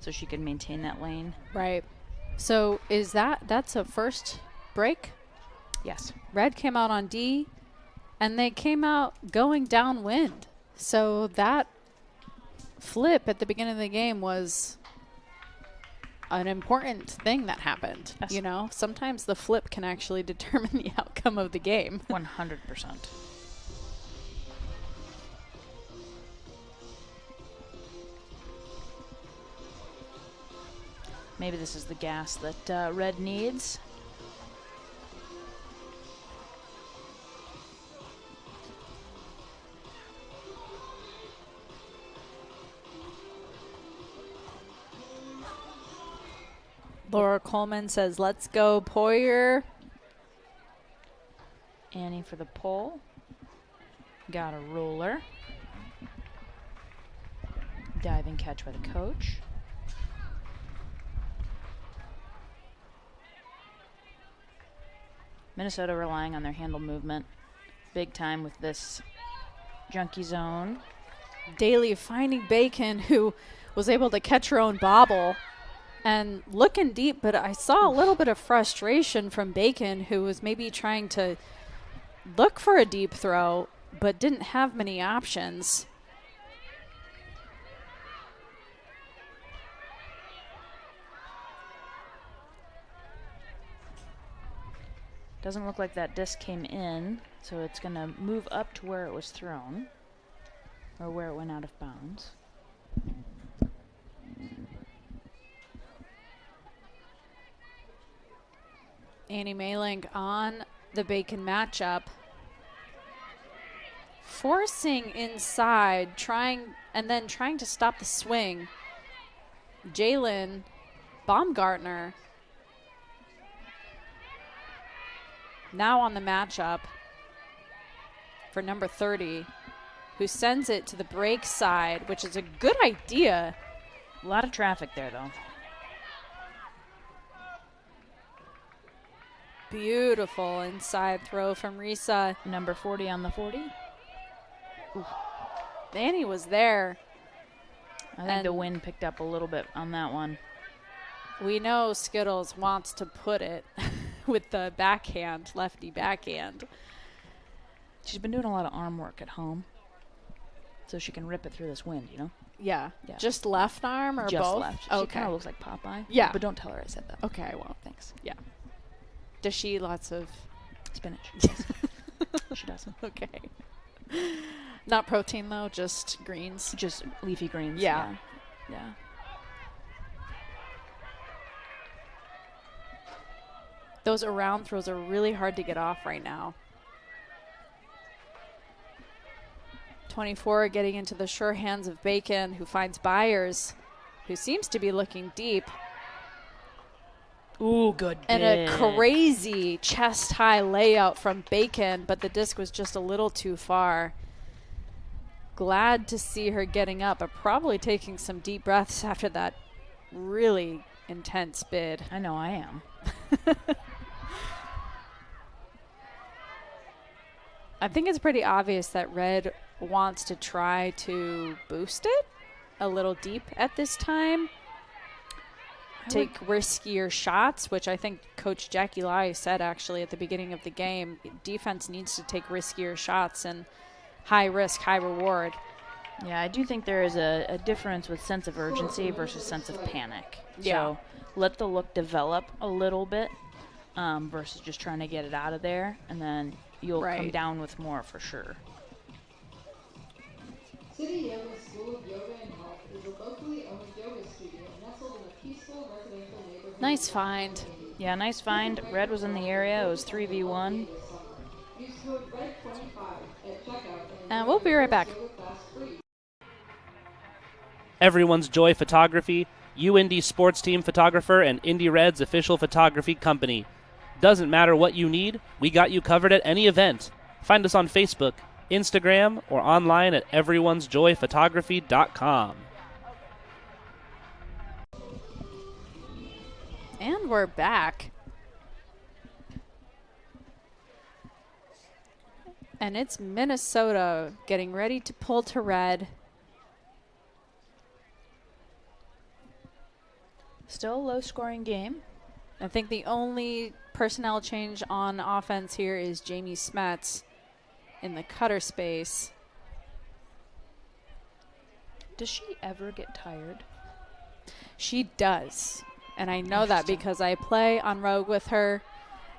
Speaker 5: so she could maintain that lane.
Speaker 4: Right. So is that's a first break?
Speaker 5: Yes.
Speaker 4: Red came out on D, and they came out going downwind. So that flip at the beginning of the game was an important thing that happened.
Speaker 5: Yes.
Speaker 4: You know, sometimes the flip can actually determine the outcome of the game.
Speaker 5: 100%. Maybe this is the gas that Red needs.
Speaker 4: Laura Coleman says, let's go, Poyer.
Speaker 5: Annie for the pull. Got a roller. Diving catch by the coach. Minnesota relying on their handle movement big time with this junkie zone.
Speaker 4: Daly finding Bacon, who was able to catch her own bobble and looking deep, but I saw a little bit of frustration from Bacon, who was maybe trying to look for a deep throw but didn't have many options.
Speaker 5: Doesn't look like that disc came in, so it's going to move up to where it was thrown, or where it went out of bounds.
Speaker 4: Annie Malink on the Bacon matchup, forcing inside, trying to stop the swing. Jalen Baumgartner now on the matchup for number 30, who sends it to the break side, which is a good idea.
Speaker 5: A lot of traffic there, though.
Speaker 4: Beautiful inside throw from Risa.
Speaker 5: Number 40 on the 40.
Speaker 4: Ooh. Annie was there.
Speaker 5: I think the wind picked up a little bit on that one.
Speaker 4: We know Skittles wants to put it with the backhand, lefty backhand.
Speaker 5: She's been doing a lot of arm work at home, so she can rip it through this wind, you know?
Speaker 4: Yeah. Just left arm or
Speaker 5: just
Speaker 4: both?
Speaker 5: left. She
Speaker 4: Okay.
Speaker 5: kind of looks like Popeye.
Speaker 4: Yeah.
Speaker 5: But don't tell her I said that.
Speaker 4: Okay, I won't.
Speaker 5: Thanks.
Speaker 4: Yeah. Does she eat lots of
Speaker 5: Spinach. She does.
Speaker 4: Okay. Not protein though, just greens.
Speaker 5: Just leafy greens.
Speaker 4: Yeah.
Speaker 5: Yeah.
Speaker 4: Those around throws are really hard to get off right now. 24 getting into the sure hands of Bacon, who finds Byers, who seems to be looking deep.
Speaker 5: Ooh, good.
Speaker 4: And a crazy chest-high layout from Bacon, but the disc was just a little too far. Glad to see her getting up, but probably taking some deep breaths after that really intense bid.
Speaker 5: I know I am.
Speaker 4: I think it's pretty obvious that Red wants to try to boost it a little deep at this time. Take riskier shots, which I think Coach Jackie Lai said actually at the beginning of the game. Defense needs to take riskier shots and high risk, high reward.
Speaker 5: Yeah, I do think there is a difference with sense of urgency versus sense of panic.
Speaker 4: Yeah.
Speaker 5: So let the look develop a little bit versus just trying to get it out of there, and then you'll come down with more for sure.
Speaker 7: City Yoga School of Yoga and Health is a locally owned yoga studio nestled in a peaceful residential neighborhood.
Speaker 4: Nice find.
Speaker 5: Yeah, nice find. Red was in the area. It was 3v1.
Speaker 7: Use code RED25 at checkout.
Speaker 4: And we'll be right back.
Speaker 6: Everyone's Joy Photography, UIndy sports team photographer and Indy Reds official photography company. Doesn't matter what you need, we got you covered at any event. Find us on Facebook, Instagram, or online at everyone'sjoyphotography.com.
Speaker 4: And we're back. And it's Minnesota getting ready to pull to Red.
Speaker 5: Still a low-scoring game.
Speaker 4: I think the only personnel change on offense here is Jamie Smets in the cutter space.
Speaker 5: Does she ever get tired?
Speaker 4: She does. And I know that because I play on Rogue with her.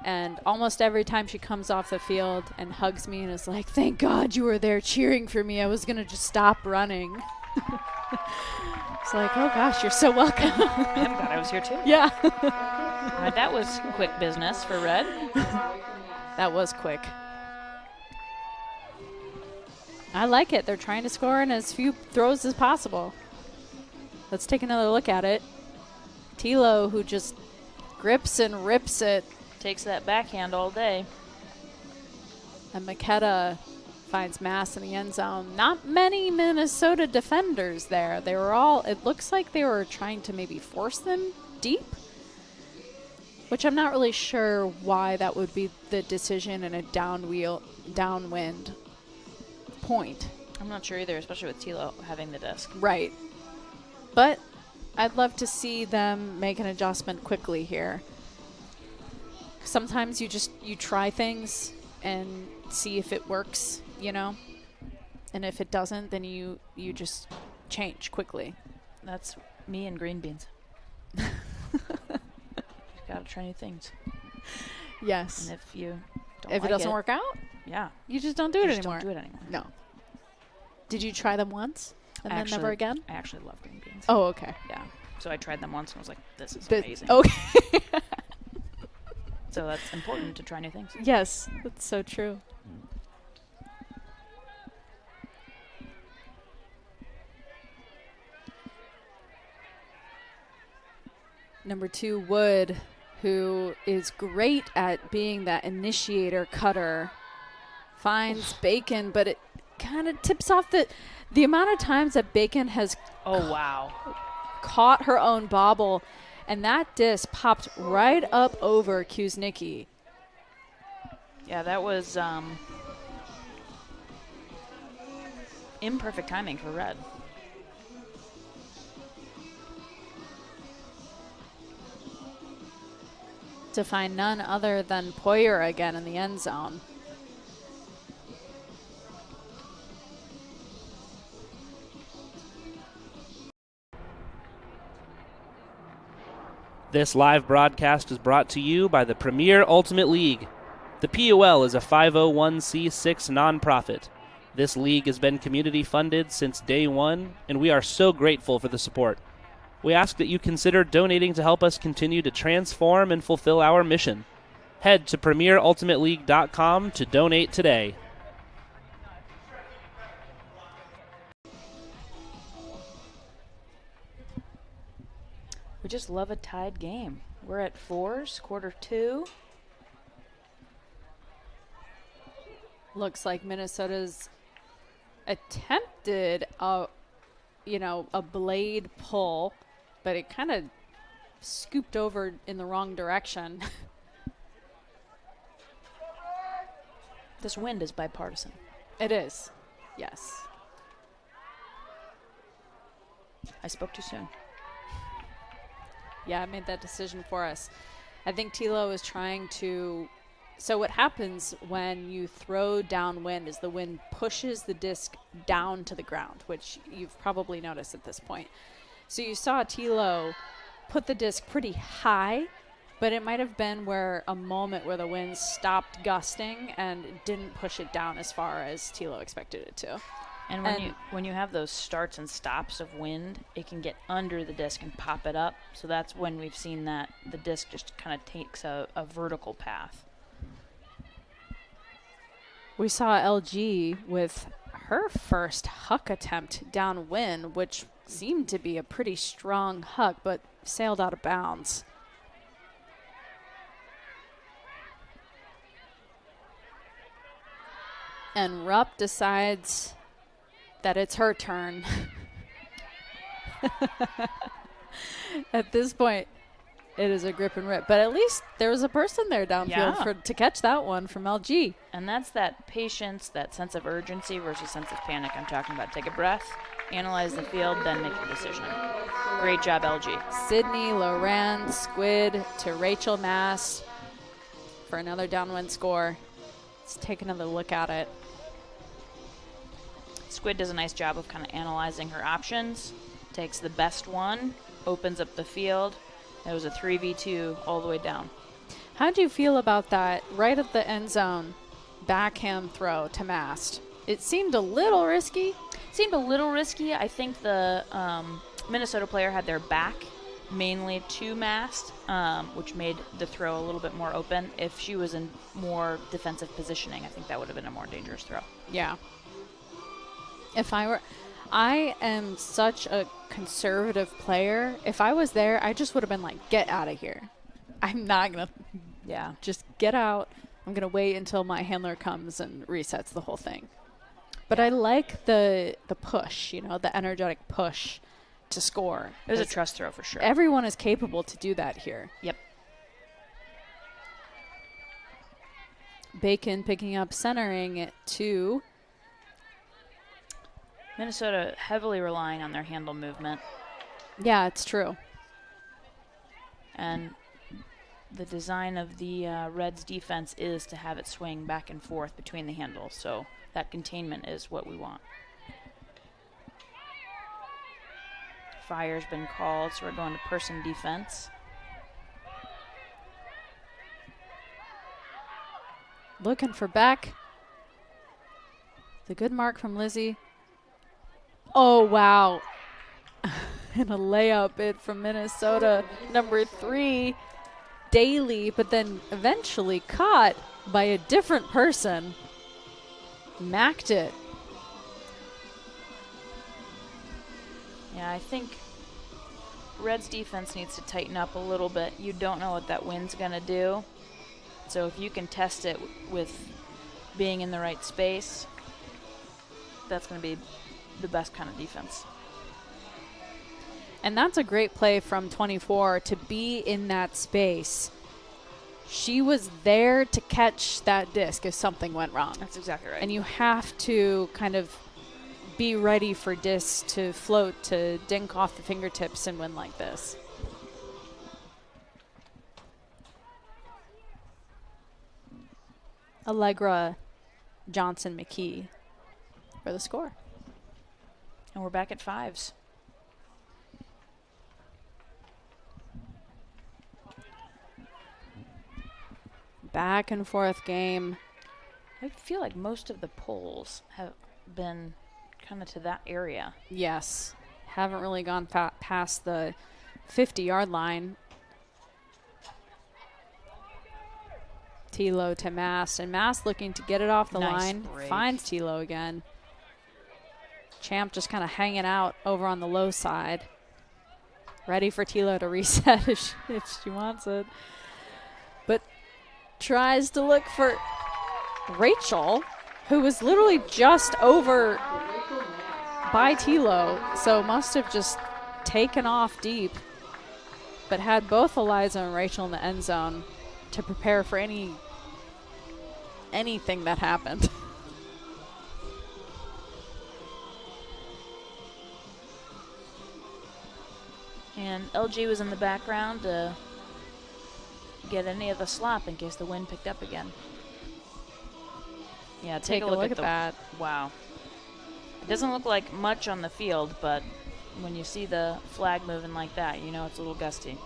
Speaker 4: And almost every time she comes off the field and hugs me and is like, thank God you were there cheering for me. I was going to just stop running. It's like, oh gosh, you're so welcome.
Speaker 5: I'm glad I was here too.
Speaker 4: Yeah.
Speaker 5: All right, that was quick business for Red.
Speaker 4: That was quick. I like it. They're trying to score in as few throws as possible. Let's take another look at it. Tilo, who just grips and rips it.
Speaker 5: Takes that backhand all day.
Speaker 4: And Makeda finds Mass in the end zone. Not many Minnesota defenders there. They were all, it looks like they were trying to maybe force them deep, which I'm not really sure why that would be the decision in a downwind point.
Speaker 5: I'm not sure either, especially with Tilo having the disc.
Speaker 4: Right. But I'd love to see them make an adjustment quickly here. Sometimes you try things and see if it works, you know? And if it doesn't, then you just change quickly.
Speaker 5: That's me and green beans. Gotta try new things.
Speaker 4: Yes.
Speaker 5: And if you don't
Speaker 4: If
Speaker 5: like
Speaker 4: it doesn't work out,
Speaker 5: yeah,
Speaker 4: you just don't do it
Speaker 5: you just
Speaker 4: anymore.
Speaker 5: don't do it anymore.
Speaker 4: No. Did you try them once and then never again?
Speaker 5: I actually love green beans.
Speaker 4: Oh, okay.
Speaker 5: Yeah. So I tried them once and I was like, this is
Speaker 4: But-
Speaker 5: amazing.
Speaker 4: Okay.
Speaker 5: So that's important to try new things.
Speaker 4: Yes, that's so true. Number 2, Wood, who is great at being that initiator cutter, finds Bacon, but it kind of tips off the amount of times that Bacon has
Speaker 5: Oh, wow.
Speaker 4: caught her own bobble, and that disc popped right up over Kuznicki.
Speaker 5: Yeah, that was imperfect timing for red.
Speaker 4: To find none other than Poyer again in the end zone.
Speaker 6: This live broadcast is brought to you by the Premier Ultimate League. The PUL is a 501c6 nonprofit. This league has been community funded since day one, and we are so grateful for the support. We ask that you consider donating to help us continue to transform and fulfill our mission. Head to PremierUltimateLeague.com to donate today.
Speaker 5: We just love a tied game. We're at 4s, quarter 2.
Speaker 4: Looks like Minnesota's attempted a blade pull, but it kind of scooped over in the wrong direction.
Speaker 5: This wind is bipartisan.
Speaker 4: It is. Yes.
Speaker 5: I spoke too soon.
Speaker 4: Yeah, I made that decision for us. I think Tilo is trying to. So what happens when you throw downwind is the wind pushes the disc down to the ground, which you've probably noticed at this point. So you saw Tilo put the disc pretty high, but it might have been where a moment where the wind stopped gusting and didn't push it down as far as Tilo expected it to.
Speaker 5: And when you have those starts and stops of wind, it can get under the disc and pop it up. So that's when we've seen that the disc just kind of takes a vertical path.
Speaker 4: We saw LG with her first huck attempt downwind, which seemed to be a pretty strong huck, but sailed out of bounds. And Rupp decides that it's her turn. At this point, it is a grip and rip. But at least there was a person there downfield to catch that one from LG.
Speaker 5: And that's that patience, that sense of urgency versus sense of panic I'm talking about. Take a breath, analyze the field, then make your decision. Great job, LG.
Speaker 4: Sydney, Loran, Squid to Rachel Mass for another downwind score. Let's take another look at it.
Speaker 5: Squid does a nice job of kind of analyzing her options. Takes the best one, opens up the field. It was a 3v2 all the way down.
Speaker 4: How do you feel about that right at the end zone backhand throw to Mast? It seemed a little risky.
Speaker 5: I think the Minnesota player had their back mainly to Mast, which made the throw a little bit more open. If she was in more defensive positioning, I think that would have been a more dangerous throw.
Speaker 4: Yeah. I am such a conservative player. If I was there, I just would have been like, get out of here. I'm not going to, just get out. I'm going to wait until my handler comes and resets the whole thing. But I like the push, the energetic push to score.
Speaker 5: It was a trust throw for sure.
Speaker 4: Everyone is capable to do that here.
Speaker 5: Yep.
Speaker 4: Bacon picking up centering it to
Speaker 5: Minnesota heavily relying on their handle movement.
Speaker 4: Yeah, it's true.
Speaker 5: And the design of the Reds defense is to have it swing back and forth between the handles. So that containment is what we want. Fire's been called, so we're going to person defense.
Speaker 4: Looking for Beck. The good mark from Lizzie. Oh, wow. And a layup it from Minnesota, number 3, Daly, but then eventually caught by a different person. Macked it.
Speaker 5: Yeah, I think Reds defense needs to tighten up a little bit. You don't know what that wind's going to do. So if you can test it with being in the right space, that's going to be the best kind of defense.
Speaker 4: And that's a great play from 24 to be in that space. She was there to catch that disc if something went wrong.
Speaker 5: That's exactly right.
Speaker 4: And you have to kind of be ready for discs to float, to dink off the fingertips and win like this. Allegra Johnson McKee for the score.
Speaker 5: And we're back at 5s.
Speaker 4: Back and forth game.
Speaker 5: I feel like most of the polls have been kind of to that area.
Speaker 4: Yes. Haven't really gone past the 50-yard line. Tilo to Mast, and Mast looking to get it off the line.
Speaker 5: Break.
Speaker 4: Finds Tilo again. Champ just kind of hanging out over on the low side. Ready for Tilo to reset if she wants it. But tries to look for Rachel, who was literally just over by Tilo, so must have just taken off deep, but had both Eliza and Rachel in the end zone to prepare for anything that happened.
Speaker 5: And LG was in the background to get any of the slop in case the wind picked up again. Yeah, take a look at
Speaker 4: that.
Speaker 5: Wow. It doesn't look like much on the field, but when you see the flag moving like that, you know it's a little gusty.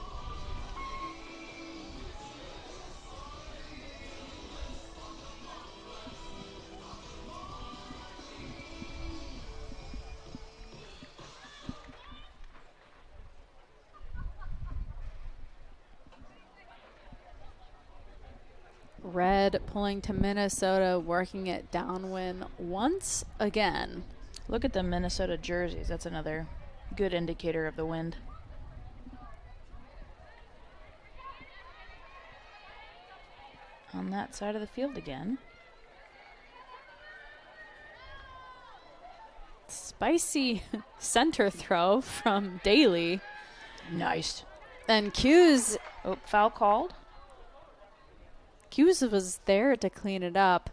Speaker 4: Red pulling to Minnesota, working it downwind once again.
Speaker 5: Look at the Minnesota jerseys. That's another good indicator of the wind. On that side of the field again.
Speaker 4: Spicy center throw from Daly.
Speaker 5: Nice.
Speaker 4: And Hughes.
Speaker 5: Oh, foul called.
Speaker 4: Hughes was there to clean it up.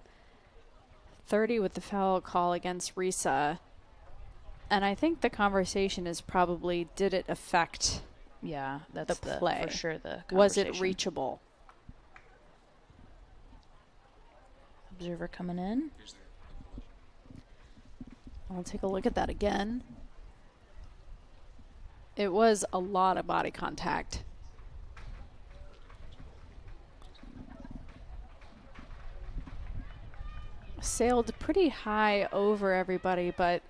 Speaker 4: 30 with the foul call against Risa. And I think the conversation is probably, did it affect
Speaker 5: Yeah, that's
Speaker 4: the play?
Speaker 5: for sure the conversation.
Speaker 4: Was it reachable?
Speaker 5: Observer coming in.
Speaker 4: I'll take a look at that again. It was a lot of body contact. Sailed pretty high over everybody, but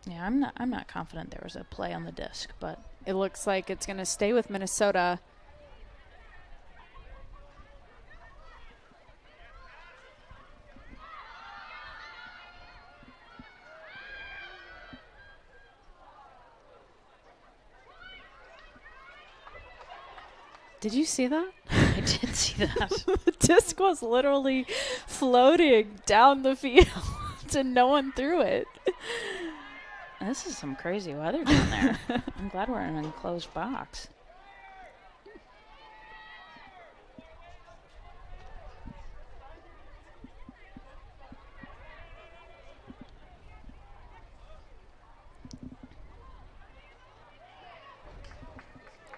Speaker 5: Yeah, I'm not confident there was a play on the disc, but
Speaker 4: it looks like it's going to stay with Minnesota. Did you see that?
Speaker 5: I did see that.
Speaker 4: The disc was literally floating down the field and no one threw it.
Speaker 5: This is some crazy weather down there. I'm glad we're in an enclosed box.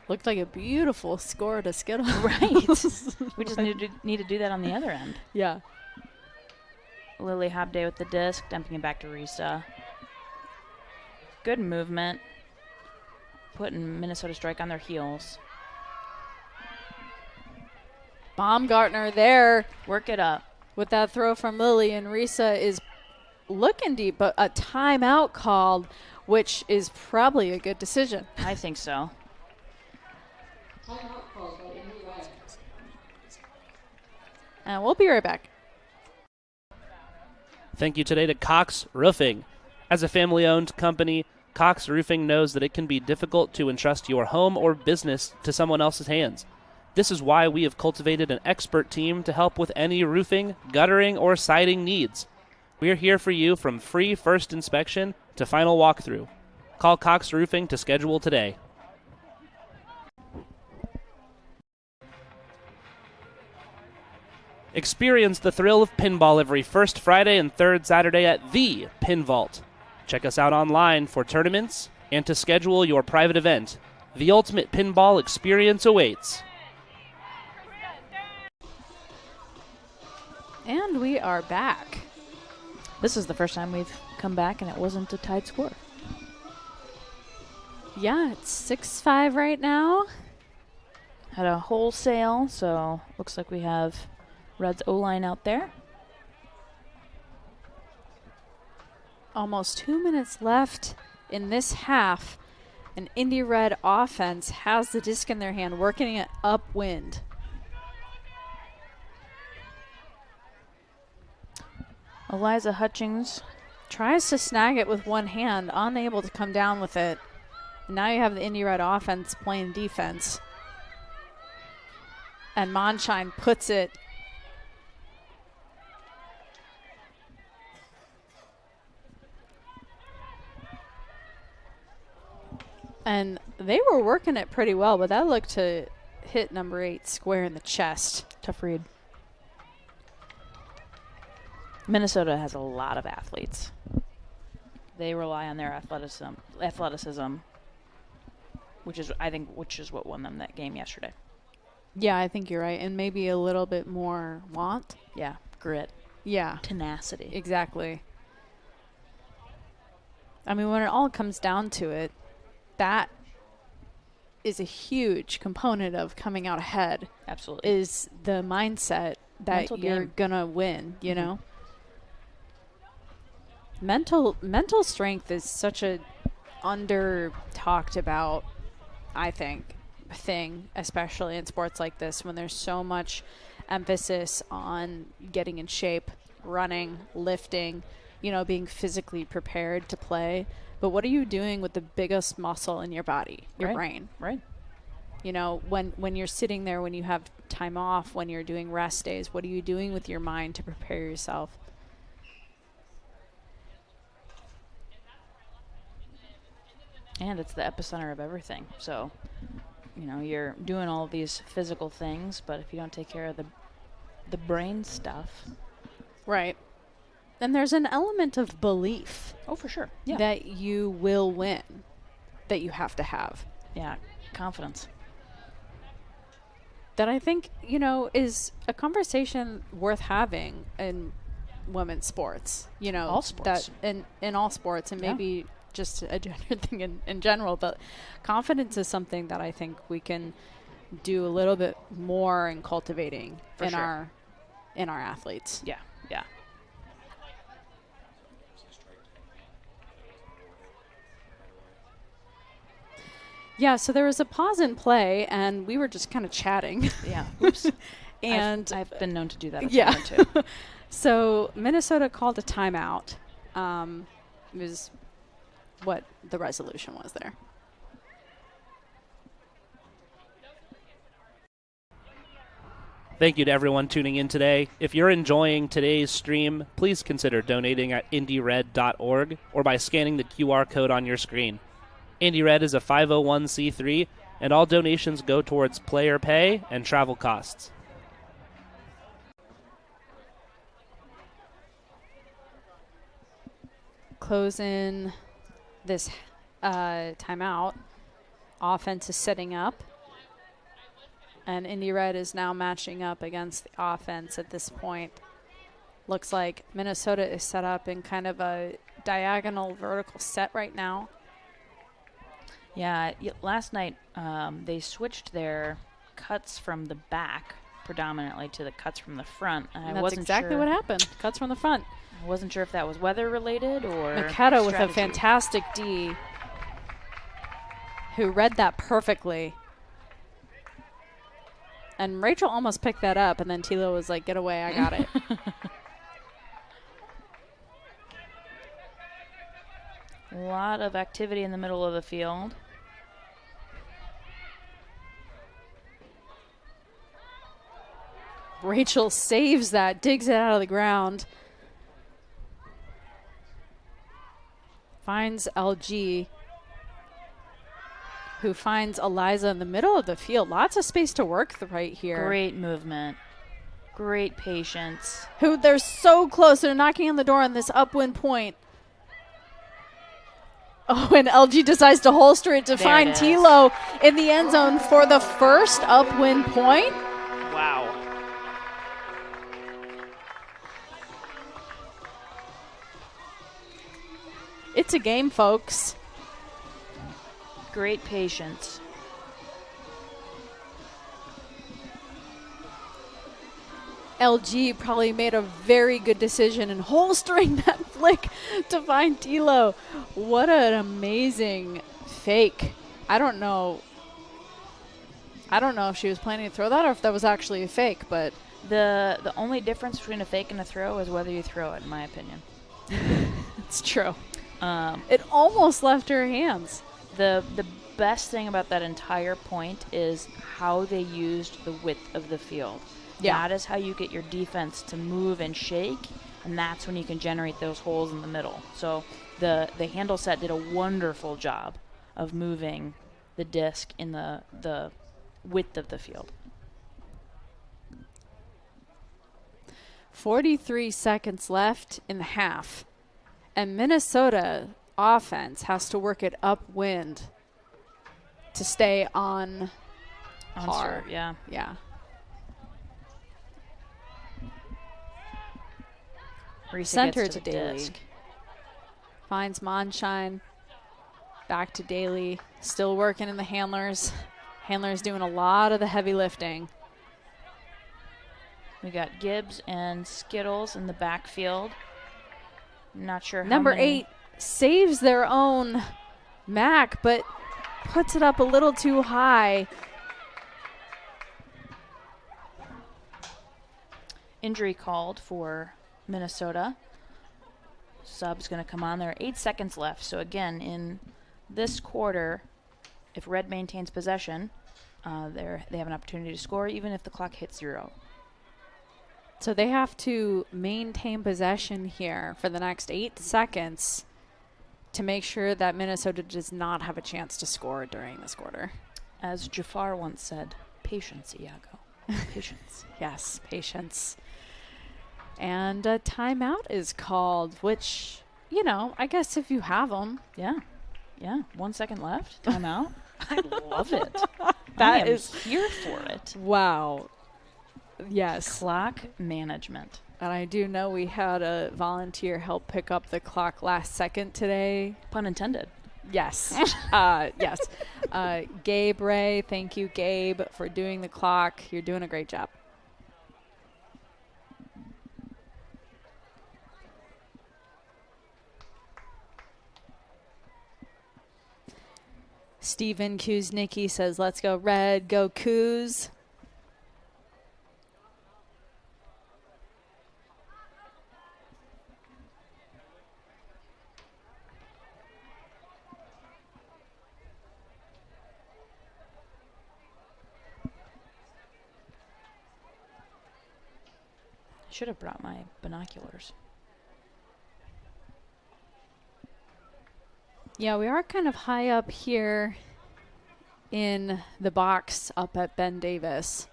Speaker 4: Looked like a beautiful score to Skittle.
Speaker 5: Right. We just need to do that on the other end.
Speaker 4: Yeah.
Speaker 5: Lily Habday with the disc, dumping it back to Risa. Good movement. Putting Minnesota Strike on their heels.
Speaker 4: Baumgartner there
Speaker 5: Work it up.
Speaker 4: with that throw from Lily, and Risa is looking deep, but a timeout called, which is probably a good decision.
Speaker 5: I think so.
Speaker 7: Timeout called by Indy Red.
Speaker 4: And we'll be right back.
Speaker 6: Thank you today to Cox Roofing. As a family-owned company, Cox Roofing knows that it can be difficult to entrust your home or business to someone else's hands. This is why we have cultivated an expert team to help with any roofing, guttering, or siding needs. We are here for you from free first inspection to final walkthrough. Call Cox Roofing to schedule today. Experience the thrill of pinball every first Friday and third Saturday at the Pin Vault. Check us out online for tournaments and to schedule your private event. The ultimate pinball experience awaits.
Speaker 4: And we are back.
Speaker 5: This is the first time we've come back and it wasn't a tied score.
Speaker 4: Yeah, it's 6-5 right now.
Speaker 5: Had a wholesale, so looks like we have Red's O-line out there.
Speaker 4: Almost 2 minutes left in this half. An Indy Red offense has the disc in their hand, working it upwind.
Speaker 5: Eliza Hutchings.
Speaker 4: Tries to snag it with one hand, unable to come down with it. And now you have the Indy Red offense playing defense. And Monshine puts it. And they were working it pretty well, but that looked to hit number 8 square in the chest.
Speaker 5: Tough read. Minnesota has a lot of athletes. They rely on their athleticism, which is what won them that game yesterday.
Speaker 4: Yeah, I think you're right. And maybe a little bit more want.
Speaker 5: Yeah, grit,
Speaker 4: Yeah,
Speaker 5: tenacity.
Speaker 4: exactly. I mean, when it all comes down to it, that is a huge component of coming out ahead.
Speaker 5: Absolutely.
Speaker 4: Is the mindset that
Speaker 5: Mental
Speaker 4: you're
Speaker 5: game.
Speaker 4: gonna win, you know? Mental strength is such a under talked about, I think, thing, especially in sports like this when there's so much emphasis on getting in shape, running, lifting, you know, being physically prepared to play. But what are you doing with the biggest muscle in your body, your
Speaker 5: Right.
Speaker 4: brain?
Speaker 5: Right.
Speaker 4: You know, when you're sitting there, when you have time off, when you're doing rest days, what are you doing with your mind to prepare yourself?
Speaker 5: And it's the epicenter of everything. So, you know, you're doing all these physical things, but if you don't take care of the brain stuff.
Speaker 4: Right. And there's an element of belief
Speaker 5: Oh, for sure. Yeah.
Speaker 4: that you will win that you have to have.
Speaker 5: Yeah. Confidence.
Speaker 4: That I think, you know, is a conversation worth having in women's sports. You know,
Speaker 5: All sports.
Speaker 4: That in all sports, and
Speaker 5: Yeah.
Speaker 4: maybe just a gender thing in general. But confidence is something that I think we can do a little bit more in cultivating
Speaker 5: For
Speaker 4: in
Speaker 5: sure.
Speaker 4: our athletes.
Speaker 5: Yeah. Yeah.
Speaker 4: Yeah, so there was a pause in play, and we were just kind of chatting.
Speaker 5: Yeah. Oops.
Speaker 4: And
Speaker 5: I've been known to do that a
Speaker 4: yeah.
Speaker 5: time or two.
Speaker 4: So Minnesota called a timeout. It was what the resolution was there.
Speaker 6: Thank you to everyone tuning in today. If you're enjoying today's stream, please consider donating at indyred.org or by scanning the QR code on your screen. Indy Red is a 501c3, and all donations go towards player pay and travel costs.
Speaker 4: Close in this timeout. Offense is setting up. And Indy Red is now matching up against the offense at this point. Looks like Minnesota is set up in kind of a diagonal vertical set right now.
Speaker 5: Yeah, last night they switched their cuts from the back predominantly to the cuts from the front.
Speaker 4: And that's exactly what happened. Cuts from the front.
Speaker 5: I wasn't sure if that was weather related or
Speaker 4: Miketa with a fantastic D who read that perfectly. And Rachel almost picked that up, and then Tilo was like, get away, I got it.
Speaker 5: A lot of activity in the middle of the field.
Speaker 4: Rachel saves that, digs it out of the ground. Finds LG, who finds Eliza in the middle of the field. Lots of space to work right here.
Speaker 5: Great movement. Great patience.
Speaker 4: Who they're so close. They're knocking on the door on this upwind point. Oh, and LG decides to holster it to find Tilo in the end zone for the first upwind point.
Speaker 5: Wow.
Speaker 4: It's a game, folks.
Speaker 5: Great patience.
Speaker 4: LG probably made a very good decision in holstering that flick to find Tilo. What an amazing fake. I don't know if she was planning to throw that or if that was actually a fake, but
Speaker 5: the only difference between a fake and a throw is whether you throw it, in my opinion.
Speaker 4: It's true. It almost left her hands.
Speaker 5: The best thing about that entire point is how they used the width of the field.
Speaker 4: Yeah.
Speaker 5: That is how you get your defense to move and shake, and that's when you can generate those holes in the middle. So the handle set did a wonderful job of moving the disc in the width of the field.
Speaker 4: 43 seconds left in the half. And Minnesota offense has to work it upwind to stay on par.
Speaker 5: Yeah.
Speaker 4: Yeah.
Speaker 5: Risa
Speaker 4: Center
Speaker 5: gets
Speaker 4: to
Speaker 5: the
Speaker 4: Daly.
Speaker 5: disc.
Speaker 4: Finds Monshine. Back to Daly. Still working in the handlers. Handlers doing a lot of the heavy lifting.
Speaker 5: We got Gibbs and Skittles in the backfield. Not sure how
Speaker 4: Number
Speaker 5: many.
Speaker 4: 8 saves their own Mac, but puts it up a little too high.
Speaker 5: Injury called for Minnesota. Sub's going to come on. There are 8 seconds left. So again, in this quarter, if Red maintains possession, they have an opportunity to score even if the clock hits 0.
Speaker 4: So they have to maintain possession here for the next 8 seconds to make sure that Minnesota does not have a chance to score during this quarter.
Speaker 5: As Jafar once said, patience, Iago. Patience.
Speaker 4: Yes, patience. And a timeout is called, which, I guess if you have them.
Speaker 5: Yeah. 1 second left. Timeout. I love it.
Speaker 4: That
Speaker 5: I
Speaker 4: is
Speaker 5: am here for it.
Speaker 4: Wow. Yes.
Speaker 5: Clock management.
Speaker 4: And I do know we had a volunteer help pick up the clock last second today.
Speaker 5: Pun intended.
Speaker 4: Yes. Yes. Gabe Ray, thank you, Gabe, for doing the clock. You're doing a great job. Steven Kuznicki says, let's go Red, go Kuz.
Speaker 5: Should have brought my binoculars.
Speaker 4: Yeah, we are kind of high up here in the box up at Ben Davis.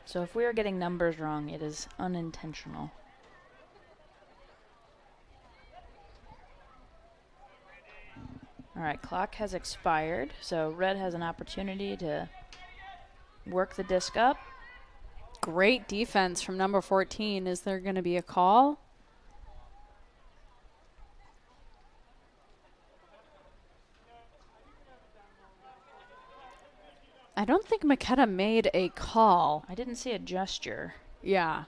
Speaker 5: So if we are getting numbers wrong, it is unintentional. All right, clock has expired, so Red has an opportunity to work the disc up.
Speaker 4: Great defense from number 14. Is there going to be a call? I don't think Makeda made a call.
Speaker 5: I didn't see a gesture.
Speaker 4: Yeah.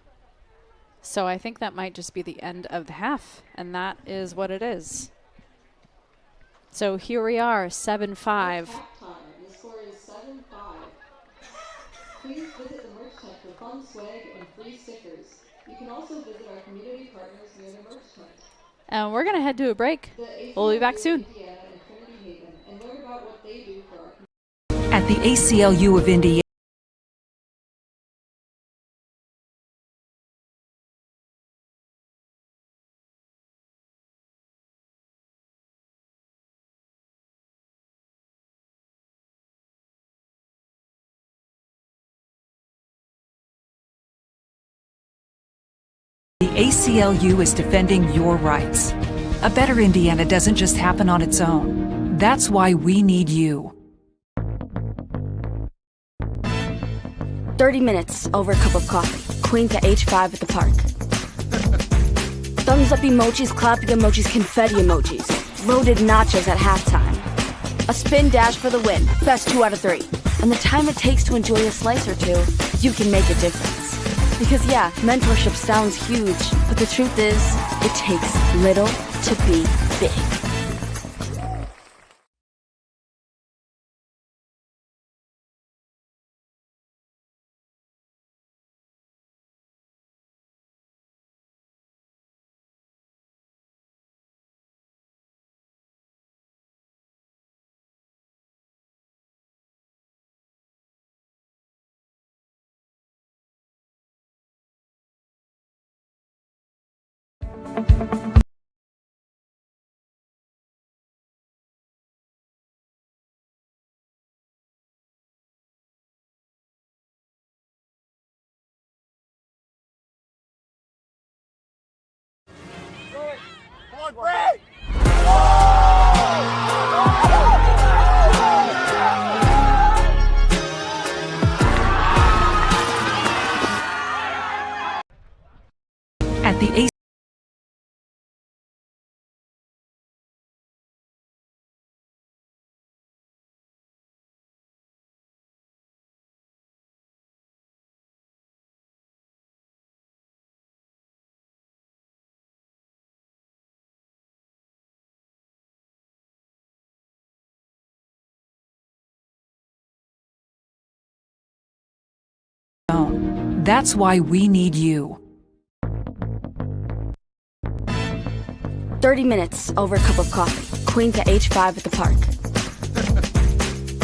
Speaker 4: So I think that might just be the end of the half, and that is what it is. So here we are, 7-5.
Speaker 7: Halftime. The score is 7-5. Please visit the merch tent for fun swag and free stickers. You can also visit our community partners near the merch tent.
Speaker 4: And we're going to head to a break. We'll be back soon.
Speaker 7: Indiana and Trinity Haven, and learn about what they do for our
Speaker 3: At the ACLU of Indiana, the ACLU is defending your rights. A better Indiana doesn't just happen on its own. That's why we need you.
Speaker 1: 30 minutes over a cup of coffee. Queen to H5 at the park. Thumbs up emojis, clapping emojis, confetti emojis. Loaded nachos at halftime. A spin dash for the win. Best 2 out of 3. And the time it takes to enjoy a slice or two, you can make a difference. Because yeah, mentorship sounds huge, but the truth is, it takes little to be big.
Speaker 2: Come on, break!
Speaker 3: At the ACLU That's why we need you.
Speaker 1: 30 minutes over a cup of coffee. Queen to H5 at the park.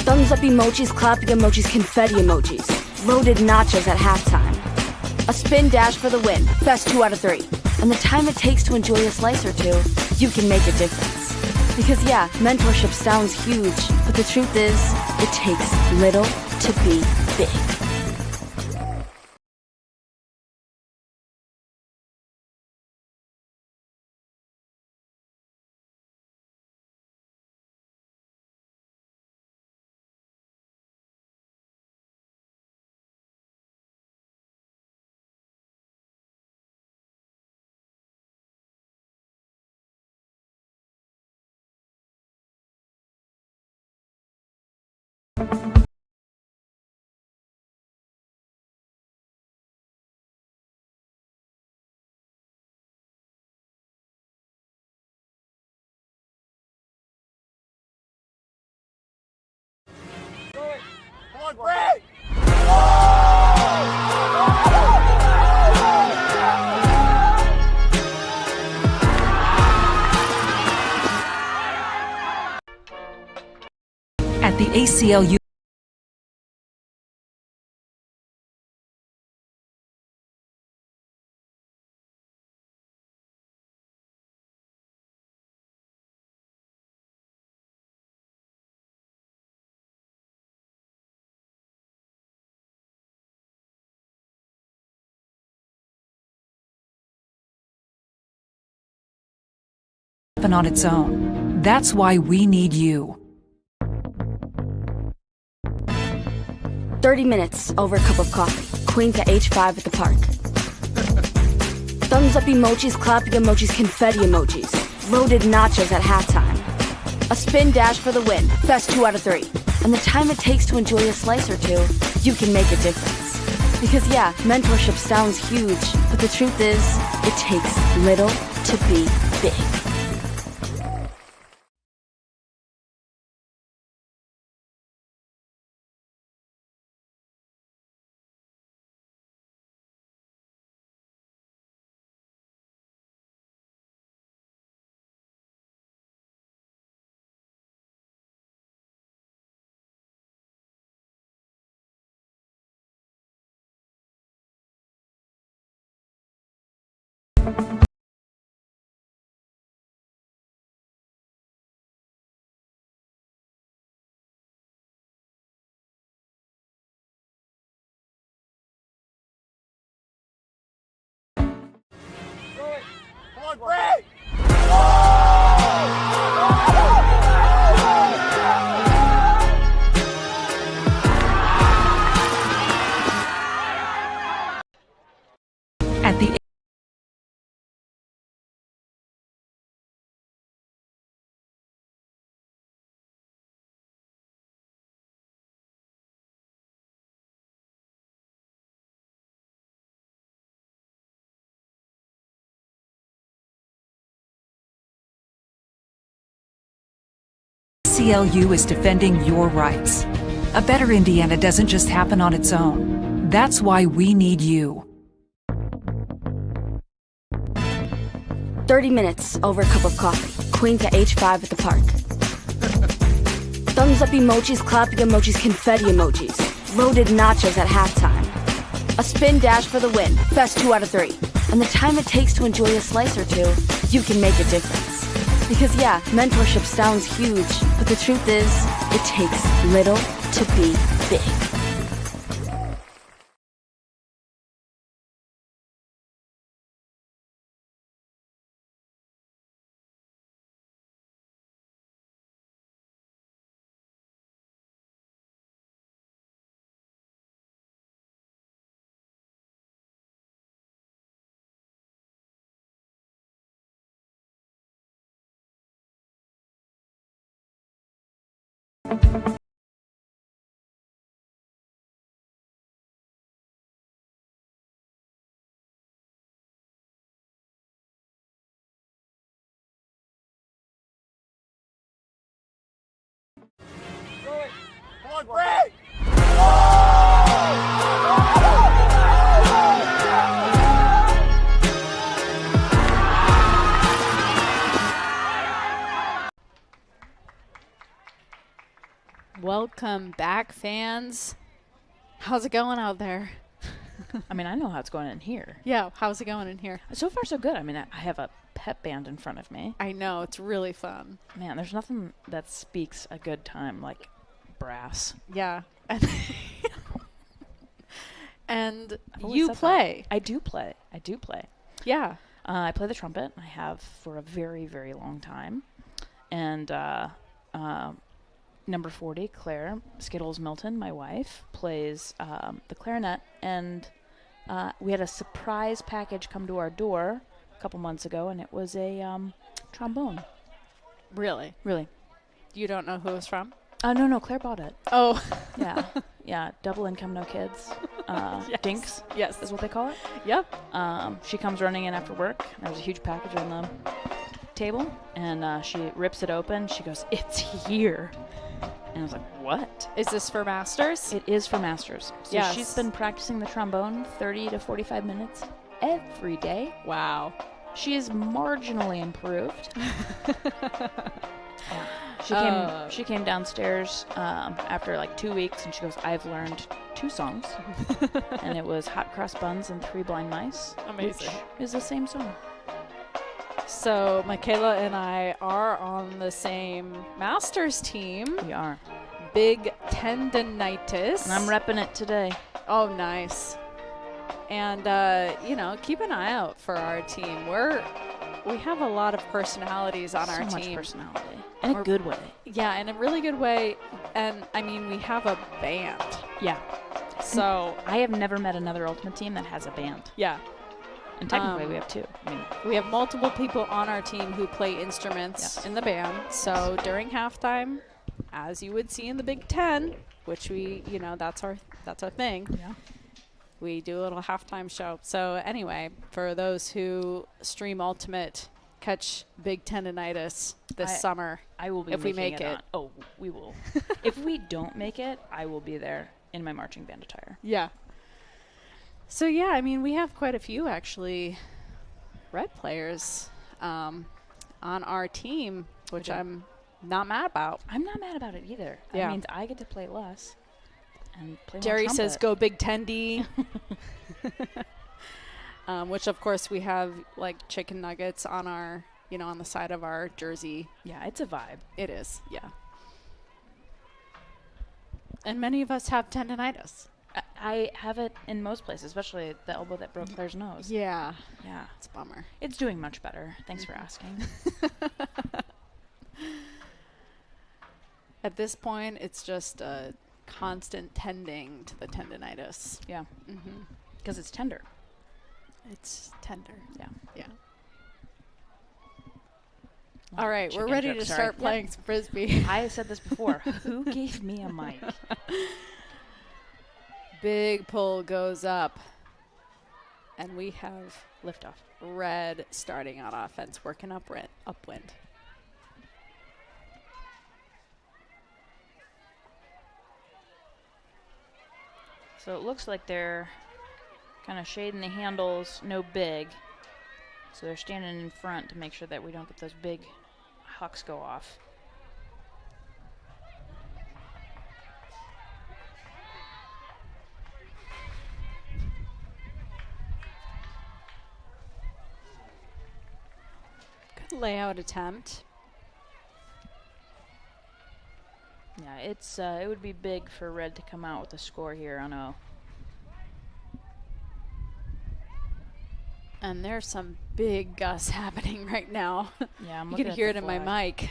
Speaker 1: Thumbs up emojis, clapping emojis, confetti emojis. Loaded nachos at halftime. A spin dash for the win. Best 2 out of 3. And the time it takes to enjoy a slice or two, you can make a difference. Because yeah, mentorship sounds huge, but the truth is, it takes little to be big.
Speaker 2: Come on, break!
Speaker 3: At the ACLU happen on its own. That's why we need you.
Speaker 1: 30 minutes over a cup of coffee. Queen to H5 at the park. Thumbs up emojis, clapping emojis, confetti emojis. Loaded nachos at halftime. A spin dash for the win. Best 2 out of 3. And the time it takes to enjoy a slice or two, you can make a difference. Because yeah, mentorship sounds huge, but the truth is, it takes little to be big.
Speaker 2: Come on, Brad!
Speaker 3: At the ACLU is defending your rights. A better Indiana doesn't just happen on its own. That's why we need you.
Speaker 1: 30 minutes over a cup of coffee. Queen to H5 at the park. Thumbs up emojis, clapping emojis, confetti emojis. Loaded nachos at halftime. A spin dash for the win. Best 2 out of 3. And the time it takes to enjoy a slice or two, you can make a difference. Because yeah, mentorship sounds huge, but the truth is, it takes little to be big.
Speaker 2: Come on, Brad!
Speaker 4: Welcome back, fans. How's it going out there?
Speaker 5: I mean, I know how it's going in here.
Speaker 4: Yeah, how's it going in here?
Speaker 5: So far, so good. I mean, I have a pep band in front of me.
Speaker 4: I know, it's really fun.
Speaker 5: Man, there's nothing that speaks a good time like brass.
Speaker 4: Yeah. And
Speaker 5: I've always
Speaker 4: you
Speaker 5: said that.
Speaker 4: play.
Speaker 5: I do play. I do play.
Speaker 4: Yeah.
Speaker 5: I play the trumpet. I have for a very, very long time. And number 40, Claire Skittles Milton, my wife, plays the clarinet. And we had a surprise package come to our door a couple months ago, and it was a trombone.
Speaker 4: Really?
Speaker 5: Really.
Speaker 4: You don't know who it's from?
Speaker 5: No, Claire bought it.
Speaker 4: Oh.
Speaker 5: Yeah. Yeah, double income, no kids.
Speaker 4: Yes.
Speaker 5: Dinks
Speaker 4: Yes.
Speaker 5: is what they call it.
Speaker 4: Yep.
Speaker 5: She comes running in after work. There's a huge package on the table, and she rips it open. She goes, "It's here." And I was like, "What?"
Speaker 4: Is this for masters?
Speaker 5: It is for masters. So
Speaker 4: Yes.
Speaker 5: she's been practicing the trombone 30 to 45 minutes every day.
Speaker 4: Wow.
Speaker 5: She is marginally improved. She came downstairs after like 2 weeks, and she goes, "I've learned 2 songs," and it was "Hot Cross Buns" and "Three Blind Mice,"
Speaker 4: Amazing.
Speaker 5: which is the same song.
Speaker 4: So Michaela and I are on the same masters team.
Speaker 5: We are,
Speaker 4: Big tendonitis.
Speaker 5: and I'm repping it today.
Speaker 4: Oh, nice. And keep an eye out for our team. We have a lot of personalities on our
Speaker 5: So much
Speaker 4: team.
Speaker 5: personality in a good way.
Speaker 4: Yeah, in a really good way. And I mean, we have a band.
Speaker 5: Yeah,
Speaker 4: So
Speaker 5: I have never met another Ultimate team that has a band.
Speaker 4: yeah,
Speaker 5: And technically we have two. I mean,
Speaker 4: we have multiple people on our team who play instruments
Speaker 5: Yes.
Speaker 4: in the band. So during halftime, as you would see in the Big Ten, which we, that's our thing.
Speaker 5: yeah.
Speaker 4: We do a little halftime show. So anyway, for those who stream Ultimate, catch Big Tendinitis this summer.
Speaker 5: I will be
Speaker 4: if we
Speaker 5: making
Speaker 4: make it.
Speaker 5: Oh, we will. If we don't make it, I will be there in my marching band attire.
Speaker 4: Yeah. So yeah, I mean, we have quite a few actually Red players on our team, which I'm not mad about.
Speaker 5: I'm not mad about it either.
Speaker 4: Yeah.
Speaker 5: That means I get to play less and play more
Speaker 4: Jerry says
Speaker 5: trumpet.
Speaker 4: go Big Tendy. Which of course we have like chicken nuggets on our, on the side of our jersey.
Speaker 5: Yeah, it's a vibe.
Speaker 4: It is, yeah. And many of us have tendinitis.
Speaker 5: I have it in most places, especially the elbow that broke Claire's nose.
Speaker 4: Yeah,
Speaker 5: Yeah.
Speaker 4: it's a bummer.
Speaker 5: It's doing much better. Thanks for asking.
Speaker 4: At this point, it's just a constant tending to the tendinitis.
Speaker 5: Yeah. Because it's tender.
Speaker 4: It's tender.
Speaker 5: Yeah.
Speaker 4: Yeah. All right, we're
Speaker 5: Chicken
Speaker 4: ready
Speaker 5: joke,
Speaker 4: to
Speaker 5: sorry.
Speaker 4: start playing some Frisbee.
Speaker 5: I have said this before. Who gave me a mic?
Speaker 4: Big pull goes up. And we have
Speaker 5: Liftoff.
Speaker 4: Red starting on offense, working upwind.
Speaker 5: So it looks like they're kind of shading the handles, no big. So they're standing in front to make sure that we don't get those big hucks go off.
Speaker 4: Good layout attempt.
Speaker 5: Yeah, it would be big for Red to come out with a score here on a.
Speaker 4: And there's some big gusts happening right now.
Speaker 5: Yeah, I'm
Speaker 4: You
Speaker 5: looking
Speaker 4: can
Speaker 5: at
Speaker 4: hear
Speaker 5: the
Speaker 4: it in my
Speaker 5: flag.
Speaker 4: mic.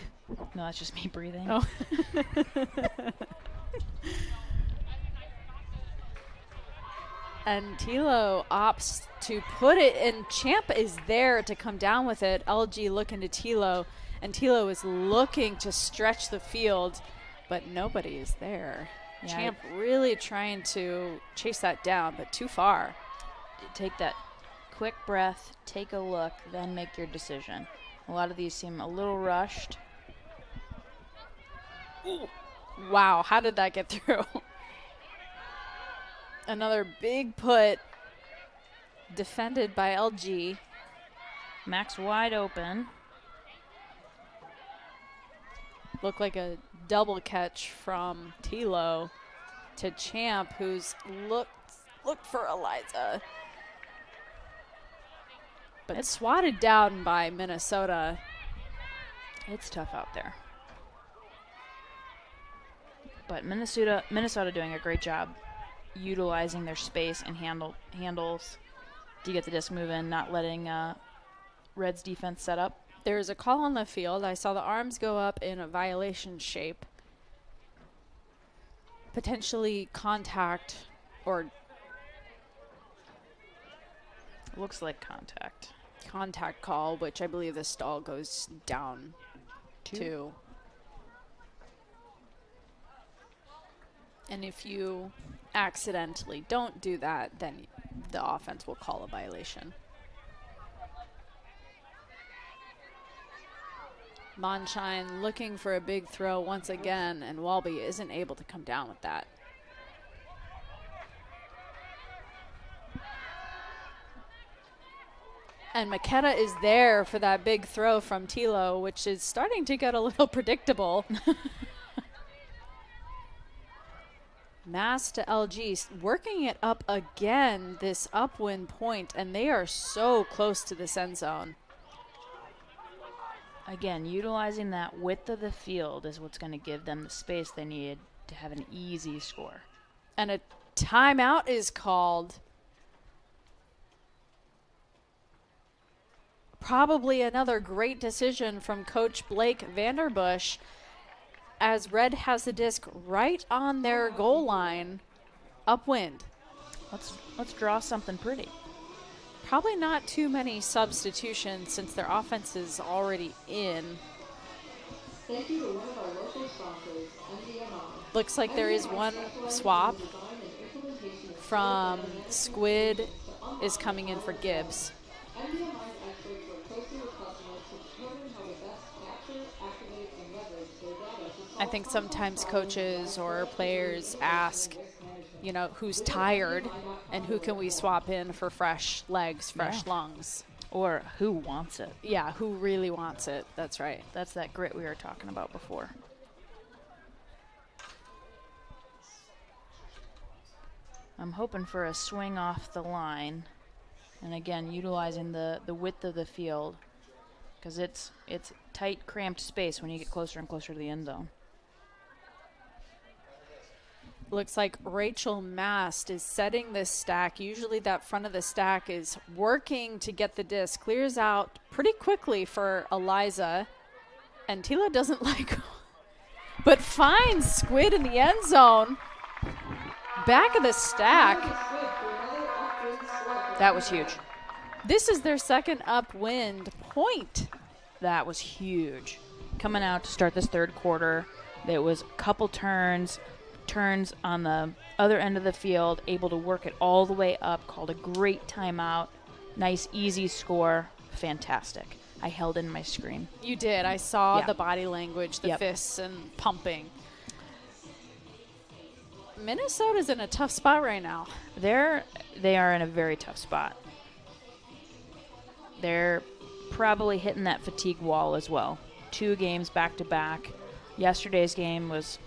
Speaker 5: No, that's just me breathing.
Speaker 4: Oh. And Tilo opts to put it, and Champ is there to come down with it. LG looking to Tilo, and Tilo is looking to stretch the field, but nobody is there.
Speaker 5: Yeah,
Speaker 4: Champ really trying to chase that down, but too far.
Speaker 5: Take that quick breath, take a look, then make your decision. A lot of these seem a little rushed.
Speaker 4: Ooh. Wow, how did that get through? Another big put defended by LG.
Speaker 5: Max wide open.
Speaker 4: Looked like a double catch from Tilo to Champ, who's looked for Eliza. But swatted down by Minnesota.
Speaker 5: It's tough out there. But Minnesota doing a great job utilizing their space and handles to get the disc moving, not letting Red's defense set up.
Speaker 4: There's a call on the field. I saw the arms go up in a violation shape. Potentially contact or
Speaker 5: Looks like contact.
Speaker 4: contact call, which I believe the stall goes down to. And if you accidentally don't do that, then the offense will call a violation. Monshine looking for a big throw once again, and Walby isn't able to come down with that. And Makeda is there for that big throw from Tilo, which is starting to get a little predictable. Mass to LG, working it up again, this upwind point, and they are so close to this end zone.
Speaker 5: Again, utilizing that width of the field is what's going to give them the space they need to have an easy score.
Speaker 4: And a timeout is called. Probably another great decision from Coach Blake Vanderbush, as Red has the disc right on their goal line. Upwind.
Speaker 5: Let's draw something pretty.
Speaker 4: Probably not too many substitutions since their offense is already in.
Speaker 7: Thank you to one of our local sponsors, MDMI.
Speaker 4: Looks like there is one swap from Squid is coming in for Gibbs.
Speaker 7: MDMI's experts work closely with customers to determine how to best capture, activate, and leverage their data to solve
Speaker 4: I think sometimes coaches or players ask, you know, who's tired and who can we swap in for fresh legs, fresh lungs.
Speaker 5: Or who wants it?
Speaker 4: Yeah, who really wants it. That's right.
Speaker 5: That's that grit we were talking about before. I'm hoping for a swing off the line. And again, utilizing the width of the field. Because it's tight, cramped space when you get closer and closer to the end zone.
Speaker 4: Looks like Rachel Mast is setting this stack. Usually that front of the stack is working to get the disc. Clears out pretty quickly for Eliza. And Tila doesn't like but finds Squid in the end zone. Back of the stack.
Speaker 5: That was huge.
Speaker 4: This is their second upwind point.
Speaker 5: That was huge. Coming out to start this third quarter, there was a couple turns on the other end of the field, able to work it all the way up, called a great timeout. Nice, easy score. Fantastic. I held in my scream.
Speaker 4: You did. I saw
Speaker 5: Yeah.
Speaker 4: the body language, the fists and pumping. Minnesota's in a tough spot right now.
Speaker 5: They are in a very tough spot. They're probably hitting that fatigue wall as well. 2 games back to back. Yesterday's game was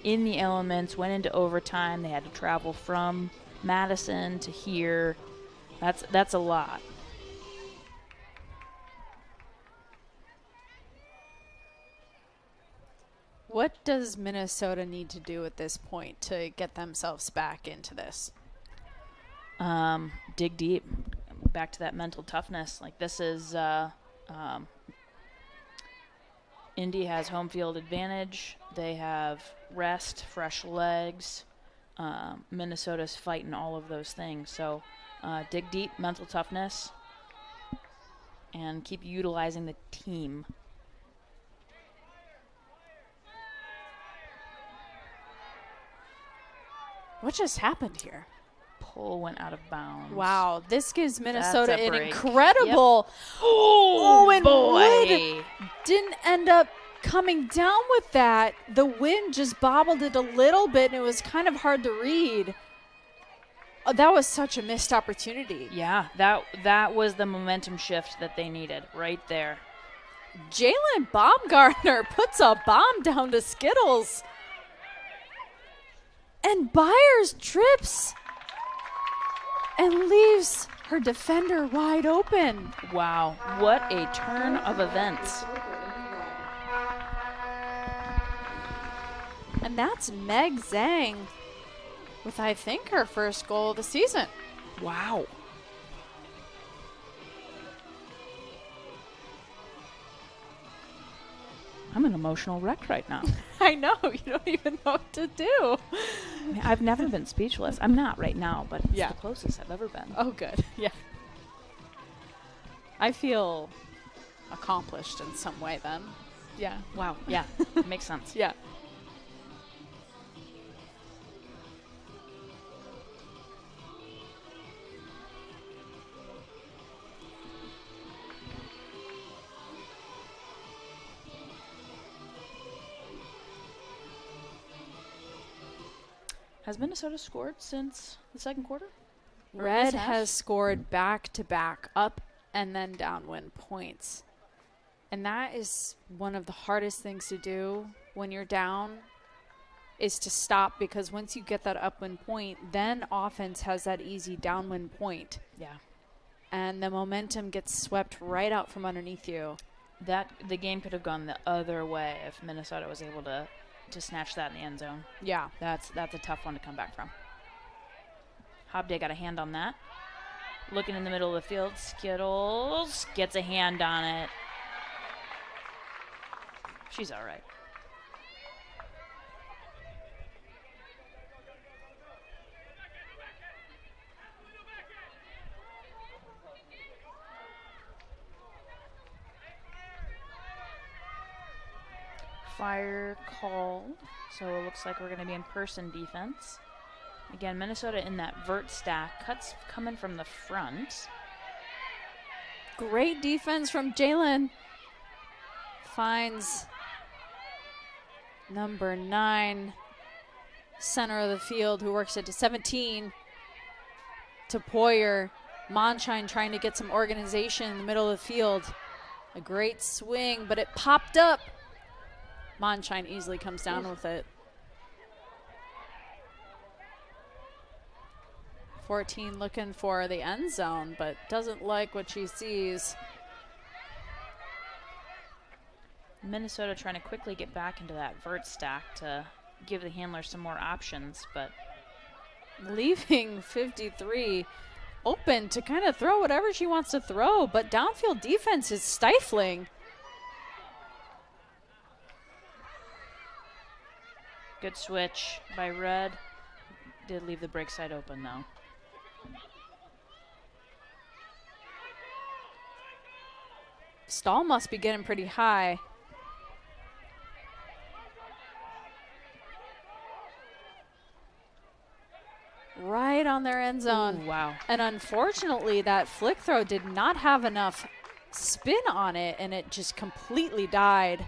Speaker 5: in the elements, went into overtime. They had to travel from Madison to here. That's a lot.
Speaker 4: What does Minnesota need to do at this point to get themselves back into this?
Speaker 5: Dig deep. Back to that mental toughness. Like this is Indy has home field advantage. They have rest, fresh legs. Minnesota's fighting all of those things. So dig deep, mental toughness, and keep utilizing the team.
Speaker 4: What just happened here?
Speaker 5: PUL went out of bounds.
Speaker 4: Wow, this gives Minnesota
Speaker 5: That's a
Speaker 4: an
Speaker 5: break.
Speaker 4: incredible.
Speaker 5: Yep.
Speaker 4: Oh, and
Speaker 5: boy.
Speaker 4: Wood didn't end up coming down with that. The wind just bobbled it a little bit, and it was kind of hard to read. Oh, that was such a missed opportunity.
Speaker 5: Yeah, that was the momentum shift that they needed right there.
Speaker 4: Jalen Baumgartner puts a bomb down to Skittles. And Byers trips and leaves her defender wide open.
Speaker 5: Wow, what a turn of events.
Speaker 4: And that's Meg Zhang with, I think, her first goal of the season.
Speaker 5: Wow. I'm an emotional wreck right now.
Speaker 4: I know, you don't even know what to do.
Speaker 5: I mean, I've never been speechless. I'm not right now, but it's
Speaker 4: Yeah.
Speaker 5: the closest I've ever been.
Speaker 4: Oh, good. Yeah. I feel accomplished in some way then. Yeah.
Speaker 5: Wow, yeah, makes sense.
Speaker 4: Yeah.
Speaker 5: Has Minnesota scored since the second quarter? Or
Speaker 4: Red
Speaker 5: this half?
Speaker 4: has scored back-to-back up and then downwind points. And that is one of the hardest things to do when you're down, is to stop, because once you get that upwind point, then offense has that easy downwind point.
Speaker 5: Yeah.
Speaker 4: And the momentum gets swept right out from underneath you.
Speaker 5: The game could have gone the other way if Minnesota was able to snatch that in the end zone.
Speaker 4: Yeah.
Speaker 5: That's a tough one to come back from. Hobday got a hand on that. Looking in the middle of the field, Skittles gets a hand on it. She's all right. fire called, so it looks like we're going to be in person defense. Again, Minnesota in that vert stack. Cuts coming from the front.
Speaker 4: Great defense from Jalen. Finds number 9, center of the field, who works it to 17. To Poyer. Monshine trying to get some organization in the middle of the field. A great swing, but it popped up. Monshine easily comes down with it. 14 looking for the end zone, but doesn't like what she sees.
Speaker 5: Minnesota trying to quickly get back into that vert stack to give the handler some more options, but
Speaker 4: leaving 53 open to kind of throw whatever she wants to throw, but downfield defense is stifling.
Speaker 5: Good switch by Red. Did leave the break side open though.
Speaker 4: Stall must be getting pretty high. Right on their end zone.
Speaker 5: Ooh, wow.
Speaker 4: And unfortunately, that flick throw did not have enough spin on it, and it just completely died.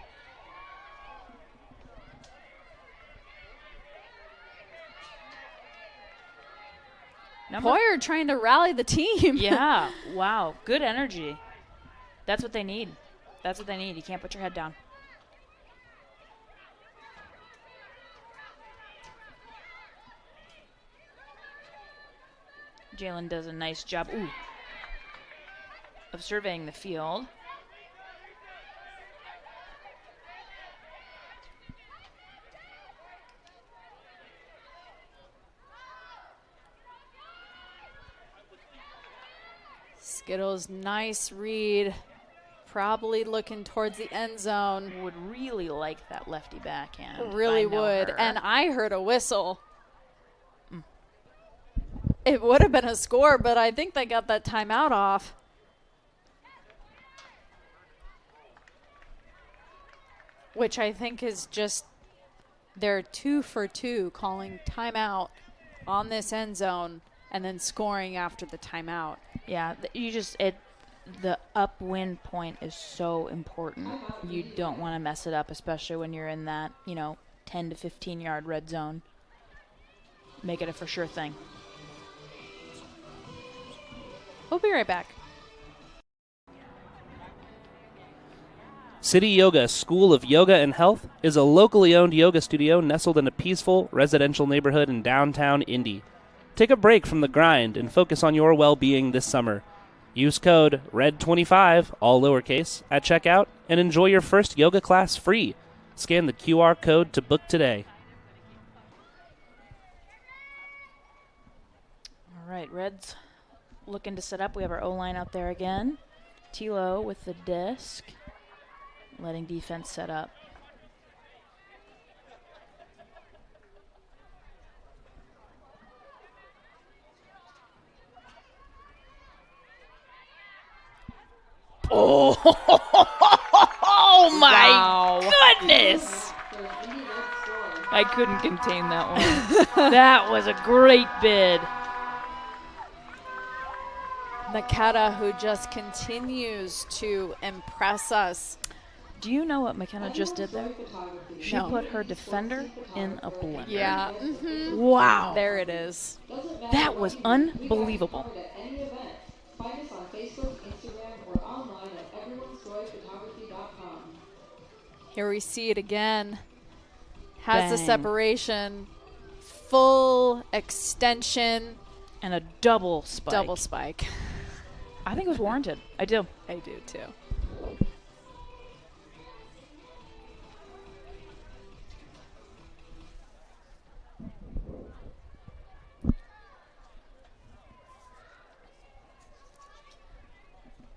Speaker 4: Poyer trying to rally the team.
Speaker 5: Yeah, wow, good energy. That's what they need. That's what they need. You can't put your head down. Jalen does a nice job of surveying the field.
Speaker 4: Skittles, nice read. Probably looking towards the end zone.
Speaker 5: Would really like that lefty backhand.
Speaker 4: Really would. And I heard a whistle. It would have been a score, but I think they got that timeout off. Which I think is just, they're 2 for 2 calling timeout on this end zone and then scoring after the timeout.
Speaker 5: Yeah, the upwind point is so important. You don't want to mess it up, especially when you're in that, 10 to 15 yard red zone. Make it a for sure thing.
Speaker 4: We'll be right back.
Speaker 6: City Yoga School of Yoga and Health is a locally owned yoga studio nestled in a peaceful residential neighborhood in downtown Indy. Take a break from the grind and focus on your well-being this summer. Use code RED25, all lowercase, at checkout and enjoy your first yoga class free. Scan the QR code to book today.
Speaker 5: All right, Reds looking to set up. We have our O-line out there again. Tilo with the disc, letting defense set up. Oh, my goodness! I couldn't contain that one. That was a great bid.
Speaker 4: McKenna, who just continues to impress us.
Speaker 5: Do you know what McKenna just did there? She
Speaker 4: No.
Speaker 5: put her defender in a blender.
Speaker 4: Yeah.
Speaker 5: Wow.
Speaker 4: There it is.
Speaker 5: That was unbelievable.
Speaker 7: At any event, find us on Facebook, Instagram, or online at everyone'sjoyphotography.com.
Speaker 4: Here we see it again. Has the
Speaker 5: Bang.
Speaker 4: separation. Full extension.
Speaker 5: And a double spike.
Speaker 4: Double spike.
Speaker 5: I think it was warranted. I do.
Speaker 4: I do too.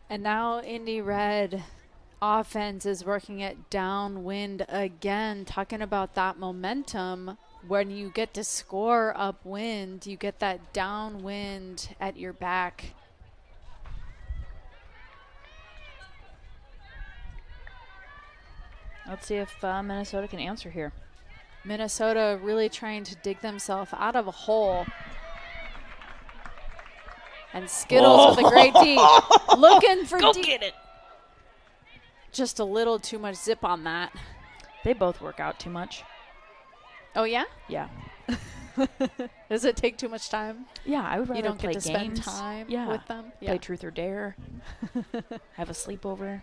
Speaker 4: And now Indy Red offense is working it downwind again, talking about that momentum. When you get to score upwind, you get that downwind at your back.
Speaker 5: Let's see if Minnesota can answer here.
Speaker 4: Minnesota really trying to dig themselves out of a hole. And Skittles with a great D. Looking for
Speaker 5: Go
Speaker 4: D.
Speaker 5: get it.
Speaker 4: Just a little too much zip on that.
Speaker 5: They both work out too much.
Speaker 4: Oh, yeah?
Speaker 5: Yeah.
Speaker 4: Does it take too much time?
Speaker 5: Yeah, I would rather
Speaker 4: You don't
Speaker 5: play
Speaker 4: get to
Speaker 5: games.
Speaker 4: spend time
Speaker 5: Yeah.
Speaker 4: with them?
Speaker 5: Play Truth or Dare. Have a sleepover.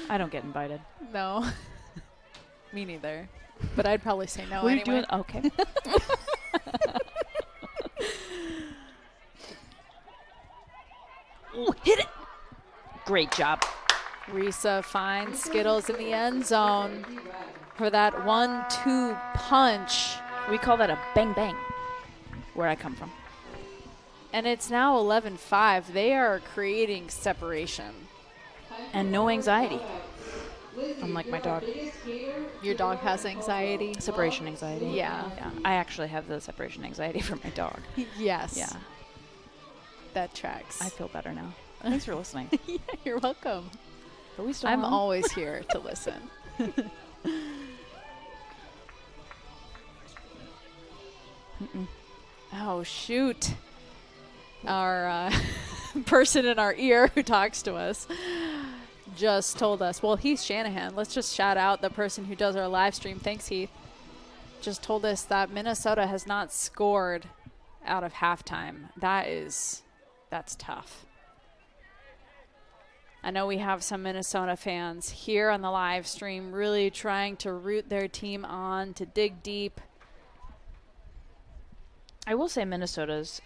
Speaker 5: I don't get invited.
Speaker 4: No. Me neither. But I'd probably say no
Speaker 5: What are you
Speaker 4: anyway.
Speaker 5: doing? Okay. Ooh, hit it. Great job.
Speaker 4: Risa finds Skittles in the end zone for that 1-2 punch.
Speaker 5: We call that a bang bang where I come from.
Speaker 4: And it's now 11-5. They are creating separation.
Speaker 5: And no anxiety. Unlike my dog.
Speaker 4: Your dog has anxiety?
Speaker 5: Separation anxiety.
Speaker 4: Yeah.
Speaker 5: Yeah. I actually have the separation anxiety from my dog.
Speaker 4: Yes.
Speaker 5: Yeah.
Speaker 4: That tracks.
Speaker 5: I feel better now. Thanks for listening.
Speaker 4: Yeah, you're welcome.
Speaker 5: Are we still
Speaker 4: I'm
Speaker 5: on?
Speaker 4: always here to listen. Oh, shoot. Our person in our ear who talks to us just told us, well, Heath Shanahan. Let's just shout out the person who does our live stream. Thanks, Heath. Just told us that Minnesota has not scored out of halftime. That's tough. I know we have some Minnesota fans here on the live stream really trying to root their team on, to dig deep.
Speaker 5: I will say Minnesota's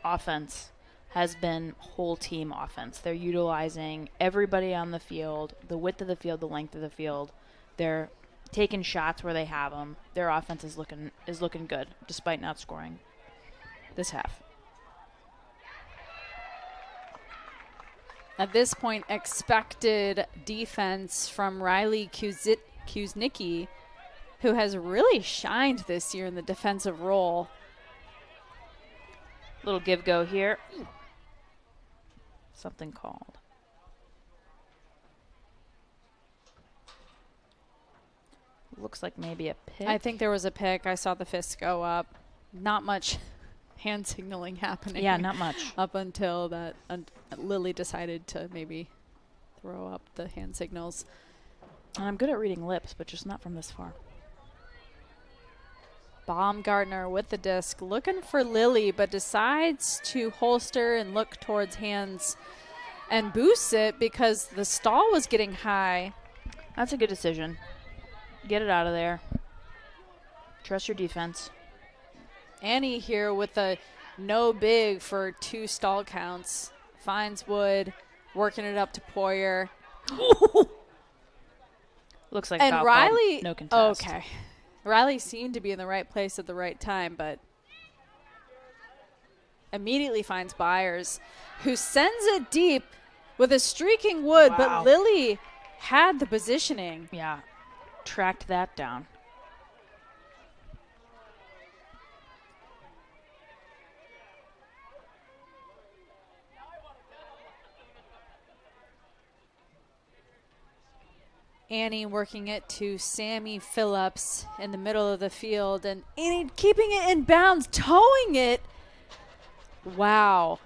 Speaker 5: offense has been whole team offense. They're utilizing everybody on the field, the width of the field, the length of the field. They're taking shots where they have them. Their offense is looking good despite not scoring this half.
Speaker 4: At this point, expected defense from Riley Kuznicki, who has really shined this year in the defensive role.
Speaker 5: Little give go here. Something called. Looks like maybe a pick.
Speaker 4: I think there was a pick. I saw the fist go up. Not much hand signaling happening.
Speaker 5: Yeah, not much.
Speaker 4: Up until that Lily decided to maybe throw up the hand signals.
Speaker 5: And I'm good at reading lips, but just not from this far.
Speaker 4: Baumgartner with the disc, looking for Lily, but decides to holster and look towards hands and boost it because the stall was getting high.
Speaker 5: That's a good decision. Get it out of there. Trust your defense.
Speaker 4: Annie here with a no big for 2 stall counts. Finds Wood, working it up to Poyer.
Speaker 5: Looks like
Speaker 4: And
Speaker 5: foul
Speaker 4: Riley,
Speaker 5: called. No contest.
Speaker 4: okay. Riley seemed to be in the right place at the right time, but immediately finds Byers, who sends it deep with a streaking Wood,
Speaker 5: Wow.
Speaker 4: but Lily had the positioning.
Speaker 5: Yeah. Tracked that down.
Speaker 4: Annie working it to Sammy Phillips in the middle of the field, and Annie keeping it in bounds, towing it. Wow.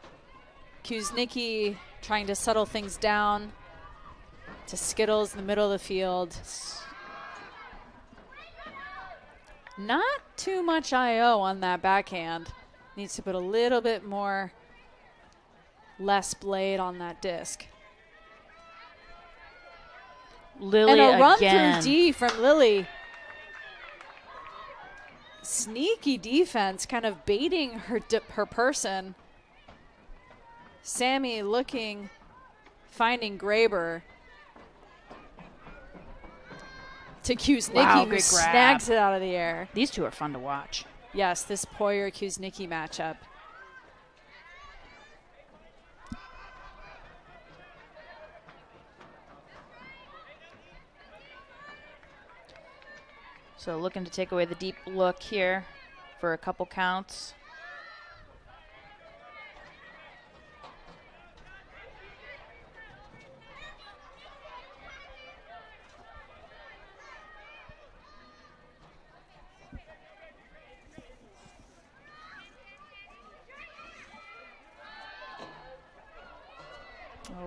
Speaker 4: Kuznicki trying to settle things down to Skittles in the middle of the field. Not too much I.O. on that backhand. Needs to put a little bit more less blade on that disc.
Speaker 5: Lily
Speaker 4: And a run
Speaker 5: again.
Speaker 4: through D from Lily. Sneaky defense, kind of baiting her person. Sammy looking, finding Graber. To Kuznicki,
Speaker 5: Wow,
Speaker 4: who
Speaker 5: good grab.
Speaker 4: snags it out of the air.
Speaker 5: These two are fun to watch.
Speaker 4: Yes, this Poyer-Kuznicki matchup.
Speaker 5: So looking to take away the deep look here for a couple counts.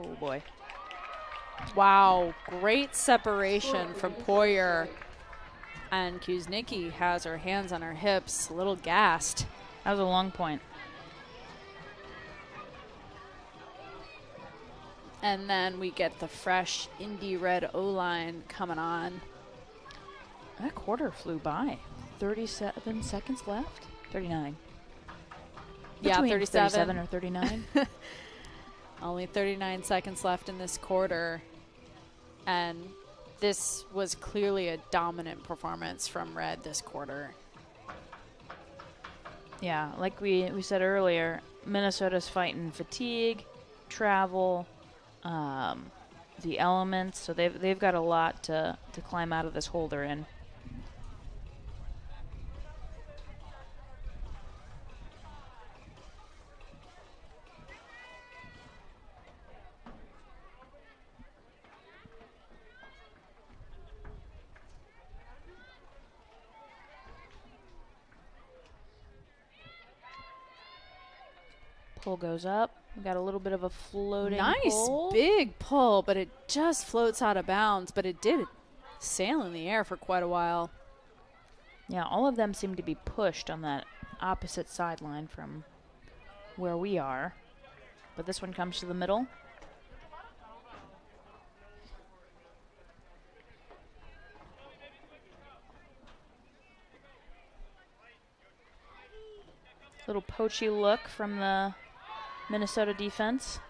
Speaker 5: Oh, boy.
Speaker 4: Wow, great separation from Poyer. And Kuznicki has her hands on her hips, a little gassed.
Speaker 5: That was a long point.
Speaker 4: And then we get the fresh Indy red O-line coming on.
Speaker 5: That quarter flew by. 37 seconds left? 39.
Speaker 4: Yeah,
Speaker 5: Between
Speaker 4: 37.
Speaker 5: 37 or 39.
Speaker 4: Only 39 seconds left in this quarter. And this was clearly a dominant performance from Red this quarter.
Speaker 5: Yeah, like we said earlier, Minnesota's fighting fatigue, travel, the elements, so they've got a lot to climb out of this hole they're in. Pull goes up. We got a little bit of a floating
Speaker 4: Nice
Speaker 5: pull.
Speaker 4: big pull, but it just floats out of bounds. But it did sail in the air for quite a while.
Speaker 5: Yeah, all of them seem to be pushed on that opposite sideline from where we are. But this one comes to the middle. Little poachy look from the Minnesota defense.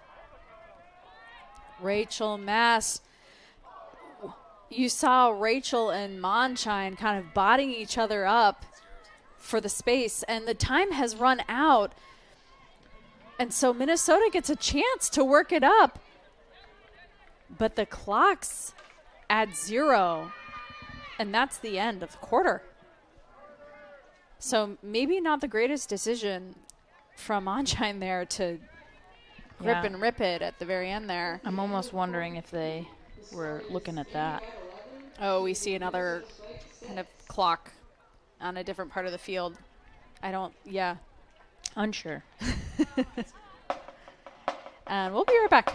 Speaker 4: Rachel Mass. You saw Rachel and Monshine kind of botting each other up for the space, and the time has run out. And so Minnesota gets a chance to work it up. But the clock's at 0, and that's the end of the quarter. So maybe not the greatest decision from Monshine there to grip and rip it at the very end there.
Speaker 5: I'm almost wondering if they were looking at that.
Speaker 4: Oh, we see another kind of clock on a different part of the field. Yeah.
Speaker 5: Unsure.
Speaker 4: And we'll be right back.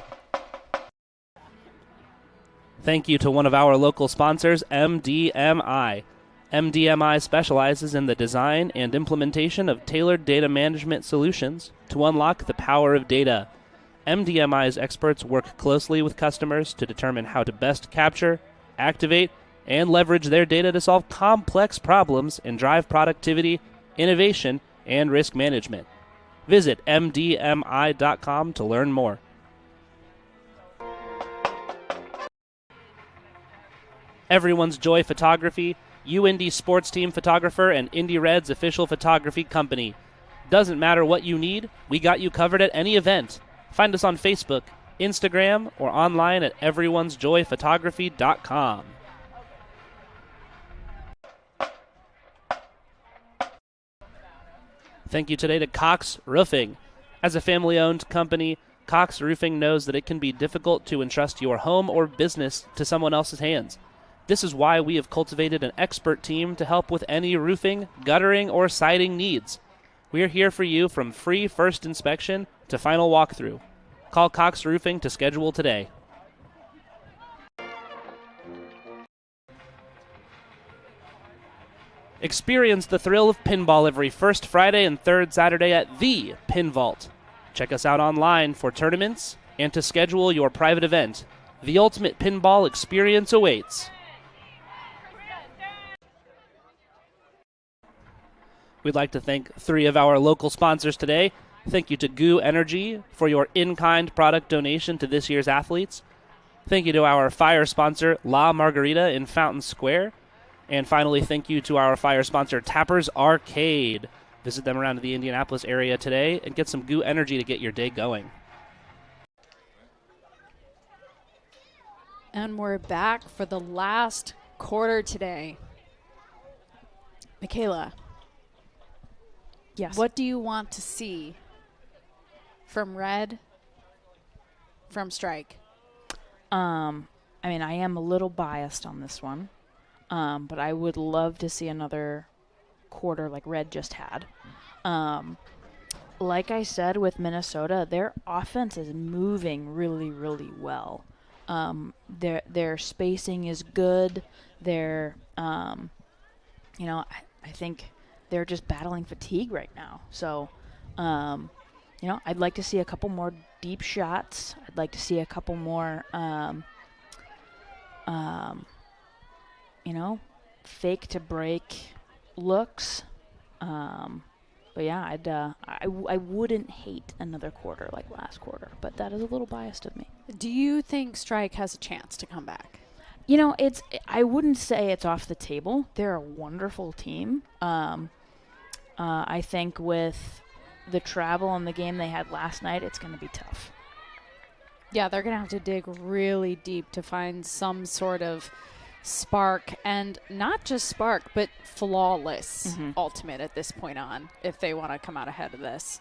Speaker 6: Thank you to one of our local sponsors, MDMI. MDMI specializes in the design and implementation of tailored data management solutions to unlock the power of data. MDMI's experts work closely with customers to determine how to best capture, activate, and leverage their data to solve complex problems and drive productivity, innovation, and risk management. Visit mdmi.com to learn more. Everyone's Joy Photography, Indy sports team photographer and Indy Reds official photography company. Doesn't matter what you need, we got you covered at any event. Find us on Facebook, Instagram, or online at everyone'sjoyphotography.com. Thank you today to Cox Roofing. As a family-owned company, Cox Roofing knows that it can be difficult to entrust your home or business to someone else's hands. This is why we have cultivated an expert team to help with any roofing, guttering, or siding needs. We are here for you from free first inspection to final walkthrough. Call Cox Roofing to schedule today. Experience the thrill of pinball every first Friday and third Saturday at the Pin Vault. Check us out online for tournaments and to schedule your private event. The ultimate pinball experience awaits. We'd like to thank 3 of our local sponsors today. Thank you to Goo Energy for your in-kind product donation to this year's athletes. Thank you to our fire sponsor, La Margarita in Fountain Square. And finally, thank you to our fire sponsor, Tappers Arcade. Visit them around the Indianapolis area today and get some Goo Energy to get your day going.
Speaker 4: And we're back for the last quarter today. Michaela.
Speaker 5: Yes.
Speaker 4: What do you want to see from Red, from Strike?
Speaker 5: I mean, I am a little biased on this one, but I would love to see another quarter like Red just had. like I said with Minnesota, their offense is moving really, really well. Their spacing is good. Their, I think they're just battling fatigue right now. So, I'd like to see a couple more deep shots. I'd like to see a couple more, fake to break looks. But yeah, I wouldn't hate another quarter like last quarter, but that is a little biased of me.
Speaker 4: Do you think Strike has a chance to come back?
Speaker 5: I wouldn't say it's off the table. They're a wonderful team. I think with the travel and the game they had last night, it's going to be tough.
Speaker 4: Yeah, they're going to have to dig really deep to find some sort of spark, and not just spark, but flawless ultimate at this point on, if they want to come out ahead of this.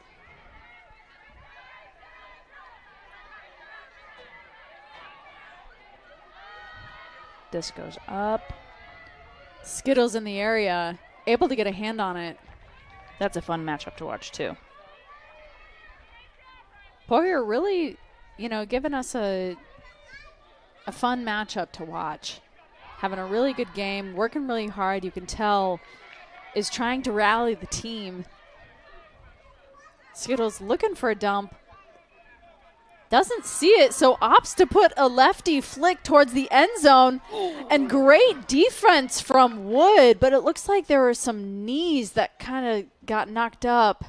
Speaker 5: This goes up.
Speaker 4: Skittles in the area, able to get a hand on it.
Speaker 5: That's a fun matchup to watch too.
Speaker 4: Poirier really, giving us a fun matchup to watch. Having a really good game, working really hard, you can tell, is trying to rally the team. Skittles looking for a dump. Doesn't see it, so opts to put a lefty flick towards the end zone. And great defense from Wood, but it looks like there were some knees that kind of got knocked up.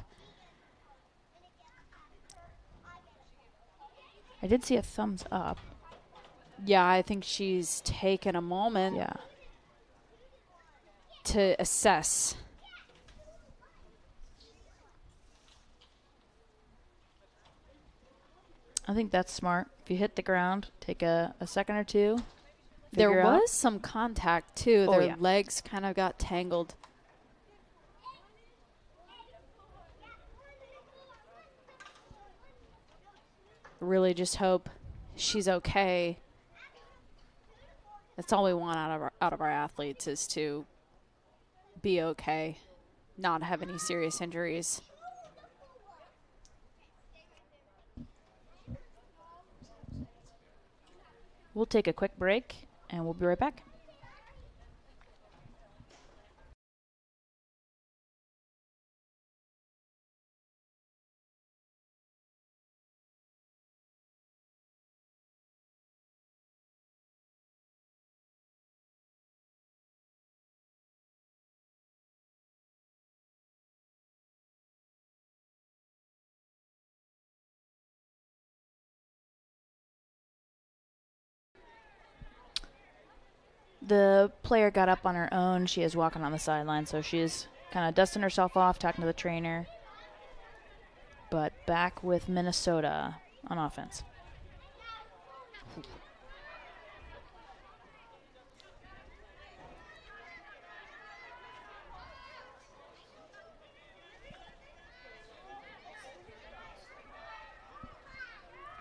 Speaker 5: I did see a thumbs up.
Speaker 4: Yeah, I think she's taken a moment to assess.
Speaker 5: I think that's smart. If you hit the ground, take a second or two.
Speaker 4: There was some contact, too.
Speaker 5: Oh,
Speaker 4: Their legs kind of got tangled. Really just hope she's okay. That's all we want out of our athletes, is to be okay, not have any serious injuries.
Speaker 5: We'll take a quick break, and we'll be right back. The player got up on her own. She is walking on the sideline, so she's kind of dusting herself off, talking to the trainer. But back with Minnesota on offense.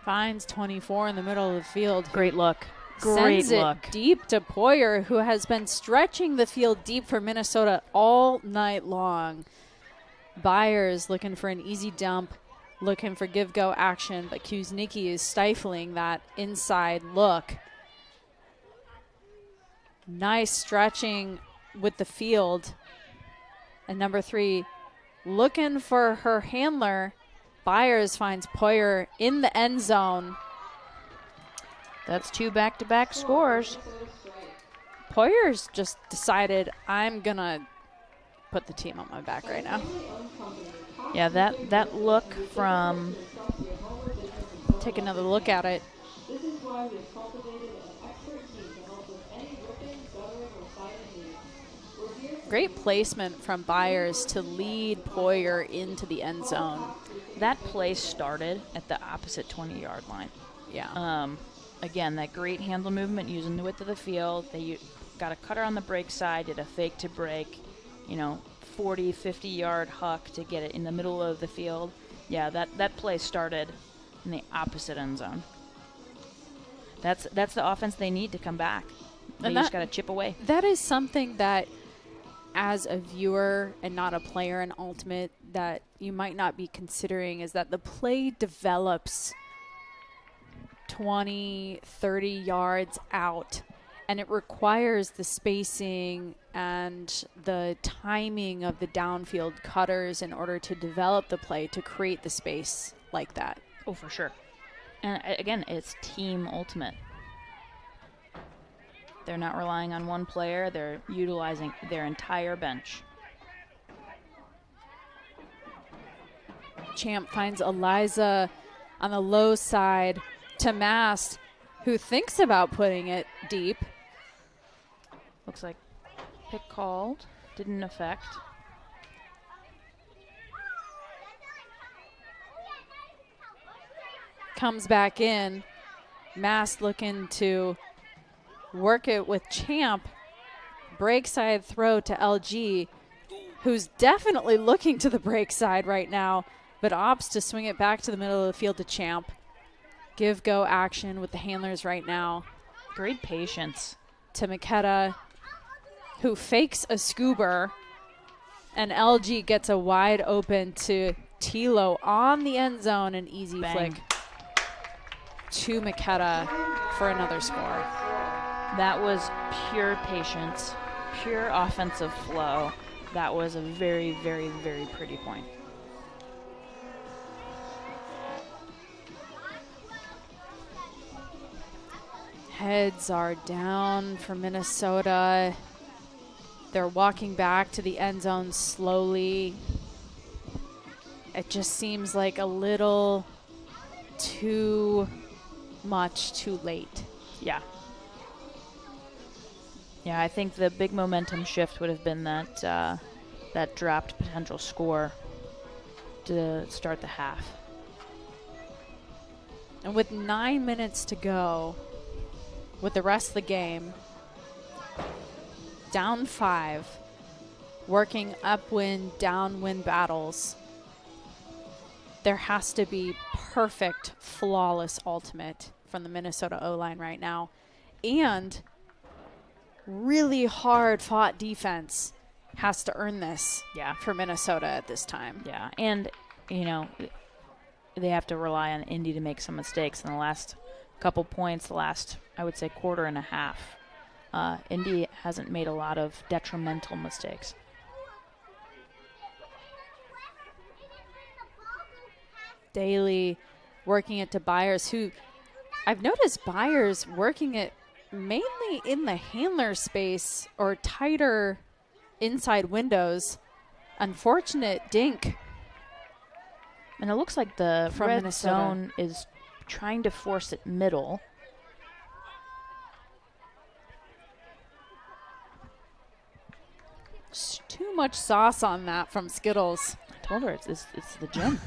Speaker 4: Finds 24 in the middle of the field.
Speaker 5: Great look. Great
Speaker 4: Sends
Speaker 5: look.
Speaker 4: it deep to Poirier, who has been stretching the field deep for Minnesota all night long. Byers looking for an easy dump, looking for give-go action, but Kuznicki is stifling that inside look. Nice stretching with the field. And number 3, looking for her handler. Byers finds Poirier in the end zone.
Speaker 5: That's 2 back-to-back scores.
Speaker 4: Poyer's just decided, I'm going to put the team on my back right now.
Speaker 5: Yeah, that look from...
Speaker 4: Take another look at it.
Speaker 7: This is why we've cultivated an expert team to help with any ripping, guttering, or siding needs. We're here for
Speaker 4: Great placement from Byers to lead Poirier into the end zone.
Speaker 5: That play started at the opposite 20-yard line.
Speaker 4: Yeah.
Speaker 5: Again, that great handle movement using the width of the field. They got a cutter on the break side, did a fake to break, 40, 50-yard huck to get it in the middle of the field. Yeah, that play started in the opposite end zone. That's the offense they need to come back. They just got to chip away.
Speaker 4: That is something that as a viewer and not a player in Ultimate that you might not be considering is that the play develops 20, 30 yards out, and it requires the spacing and the timing of the downfield cutters in order to develop the play to create the space like that.
Speaker 5: Oh, for sure. And again, it's team Ultimate. They're not relying on one player. They're utilizing their entire bench.
Speaker 4: Champ finds Eliza on the low side to Mast, who thinks about putting it deep.
Speaker 5: Looks like pick called. Didn't affect.
Speaker 4: Comes back in. Mast looking to work it with Champ. Break side throw to LG, who's definitely looking to the break side right now, but opts to swing it back to the middle of the field to Champ. Give go action with the handlers right now.
Speaker 5: Great patience.
Speaker 4: To Makeda, who fakes a scuba, and LG gets a wide open to Tilo on the end zone, an easy
Speaker 5: Bang.
Speaker 4: flick to Makeda for another score.
Speaker 5: That was pure patience, pure offensive flow. That was a very, very, very pretty point.
Speaker 4: Heads are down for Minnesota. They're walking back to the end zone slowly. It just seems like a little too much too late.
Speaker 5: Yeah. Yeah, I think the big momentum shift would have been that that dropped potential score to start the half.
Speaker 4: And with 9 minutes to go, with the rest of the game, down 5, working upwind, downwind battles, there has to be perfect, flawless Ultimate from the Minnesota O-line right now. And really hard fought defense has to earn this for Minnesota at this time.
Speaker 5: Yeah, and, you know, they have to rely on Indy to make some mistakes in the last couple points, the last, I would say, quarter and a half. Indy hasn't made a lot of detrimental mistakes.
Speaker 4: Daly working it to Byers, who I've noticed Byers working it mainly in the handler space or tighter inside windows. Unfortunate dink.
Speaker 5: And it looks like the
Speaker 4: From
Speaker 5: red
Speaker 4: Minnesota.
Speaker 5: zone is trying to force it middle.
Speaker 4: Too much sauce on that from Skittles.
Speaker 5: I told her it's the gym.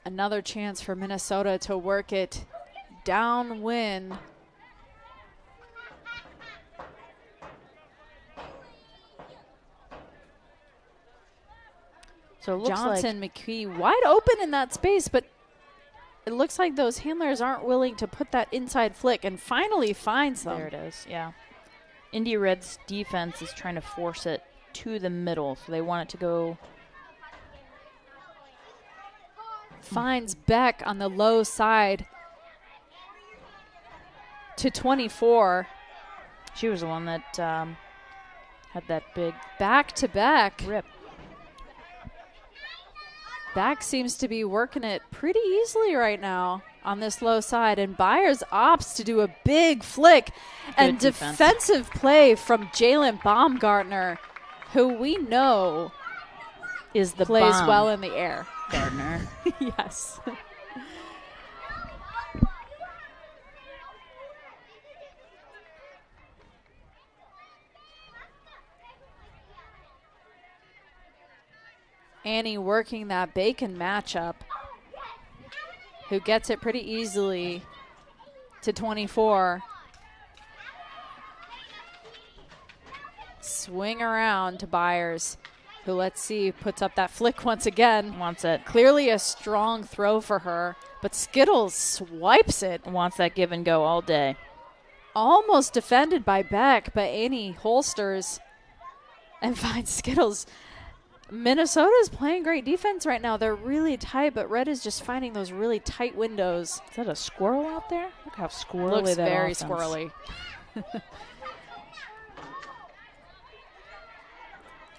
Speaker 4: Another chance for Minnesota to work it downwind.
Speaker 5: So it looks
Speaker 4: Johnson,
Speaker 5: like
Speaker 4: McKee wide open in that space, but it looks like those handlers aren't willing to put that inside flick, and finally finds them.
Speaker 5: there it is, yeah. Indy Red's defense is trying to force it to the middle, so they want it to go.
Speaker 4: Finds Beck on the low side to 24.
Speaker 5: She was the one that had that big
Speaker 4: Back to Beck.
Speaker 5: rip.
Speaker 4: Beck seems to be working it pretty easily right now on this low side, and Byers opts to do a big flick and
Speaker 5: defense.
Speaker 4: defensive play from Jalen Baumgartner, who we know
Speaker 5: Is the
Speaker 4: plays
Speaker 5: bomb,
Speaker 4: well in the air.
Speaker 5: Gardner.
Speaker 4: Yes. Annie working that Bacon matchup, who gets it pretty easily to 24. Swing around to Byers, who, let's see, puts up that flick once again.
Speaker 5: Wants it.
Speaker 4: Clearly a strong throw for her, but Skittles swipes it.
Speaker 5: Wants that give and go all day.
Speaker 4: Almost defended by Beck, but Annie holsters and finds Skittles. Minnesota's playing great defense right now. They're really tight, but Red is just finding those really tight windows.
Speaker 5: Is that a squirrel out there? Look how squirrely
Speaker 4: Looks
Speaker 5: that
Speaker 4: very
Speaker 5: offense.
Speaker 4: squirrely.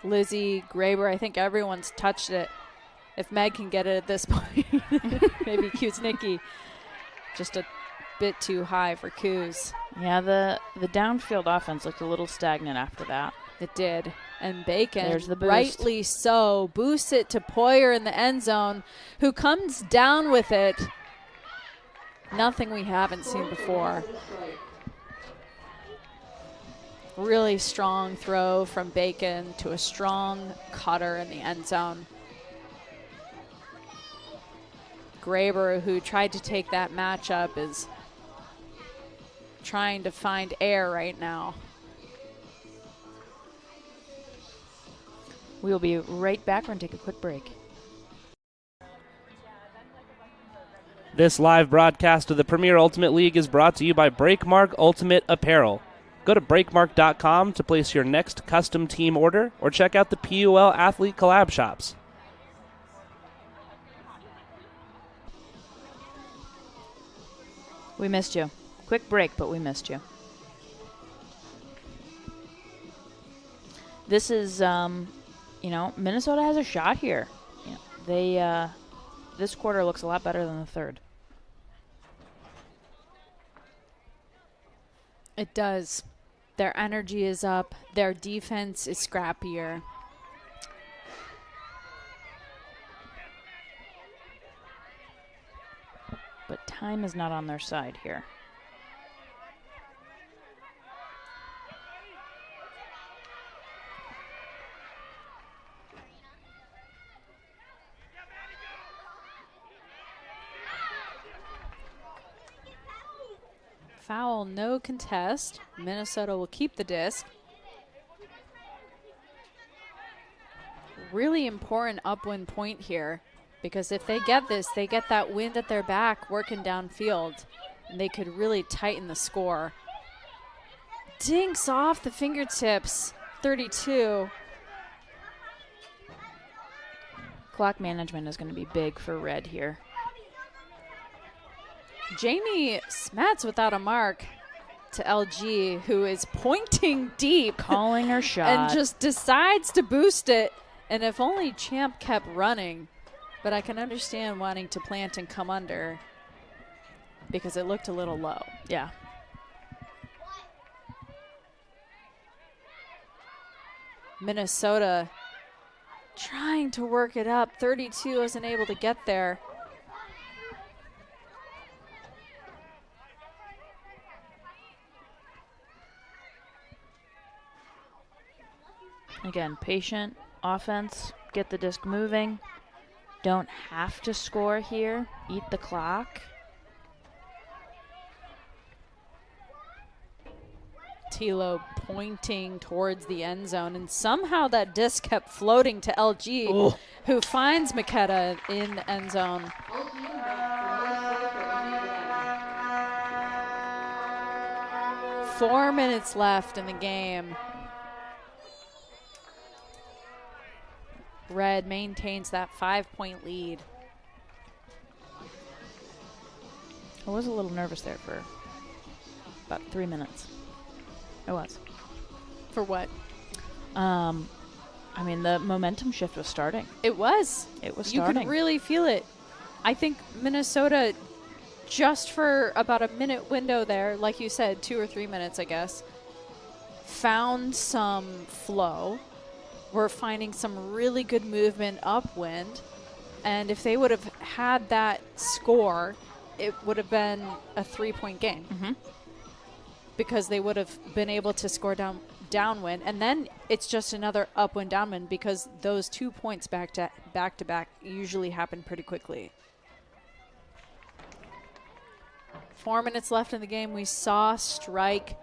Speaker 4: Lizzie, Graber, I think everyone's touched it. If Meg can get it at this point, maybe Kuznicki. Just a bit too high for Kuz.
Speaker 5: Yeah, the downfield offense looked a little stagnant after that.
Speaker 4: It did. And Bacon,
Speaker 5: There's the boost.
Speaker 4: rightly so, boosts it to Poyer in the end zone, who comes down with it. Nothing we haven't seen before. Really strong throw from Bacon to a strong cutter in the end zone. Graber, who tried to take that matchup, is trying to find air right now.
Speaker 5: We will be right back. We're going to take a quick break.
Speaker 6: This live broadcast of the Premier Ultimate League is brought to you by Breakmark Ultimate Apparel. Go to breakmark.com to place your next custom team order or check out the PUL Athlete Collab shops.
Speaker 5: We missed you. Quick break, but we missed you. This is, Minnesota has a shot here. This quarter looks a lot better than the third.
Speaker 4: It does. Their energy is up. Their defense is scrappier.
Speaker 5: But time is not on their side here.
Speaker 4: Foul, no contest. Minnesota will keep the disc. Really important upwind point here, because if they get this, they get that wind at their back working downfield, and they could really tighten the score. Dinks off the fingertips, 32.
Speaker 5: Clock management is going to be big for Red here.
Speaker 4: Jamie Smets without a mark to LG, who is pointing deep.
Speaker 5: Calling her shot.
Speaker 4: And just decides to boost it. And if only Champ kept running. But I can understand wanting to plant and come under because it looked a little low.
Speaker 5: Yeah.
Speaker 4: Minnesota trying to work it up. 32 isn't able to get there.
Speaker 5: Again, patient offense, get the disc moving. Don't have to score here. Eat the clock.
Speaker 4: Tilo pointing towards the end zone, and somehow that disc kept floating to LG, who finds Makeda in the end zone. 4 minutes left in the game. Red maintains that 5-point lead.
Speaker 5: I was a little nervous there for about 3 minutes. I was.
Speaker 4: For what?
Speaker 5: The momentum shift was starting.
Speaker 4: It was.
Speaker 5: It was
Speaker 4: You
Speaker 5: starting.
Speaker 4: could really feel it. I think Minnesota, just for about a minute window there, like you said, 2 or 3 minutes, I guess, found some flow. We're finding some really good movement upwind. And if they would have had that score, it would have been a 3-point game.
Speaker 5: Mm-hmm.
Speaker 4: Because they would have been able to score downwind. And then it's just another upwind, downwind, because those 2 points back to back usually happen pretty quickly. 4 minutes left in the game. We saw Strike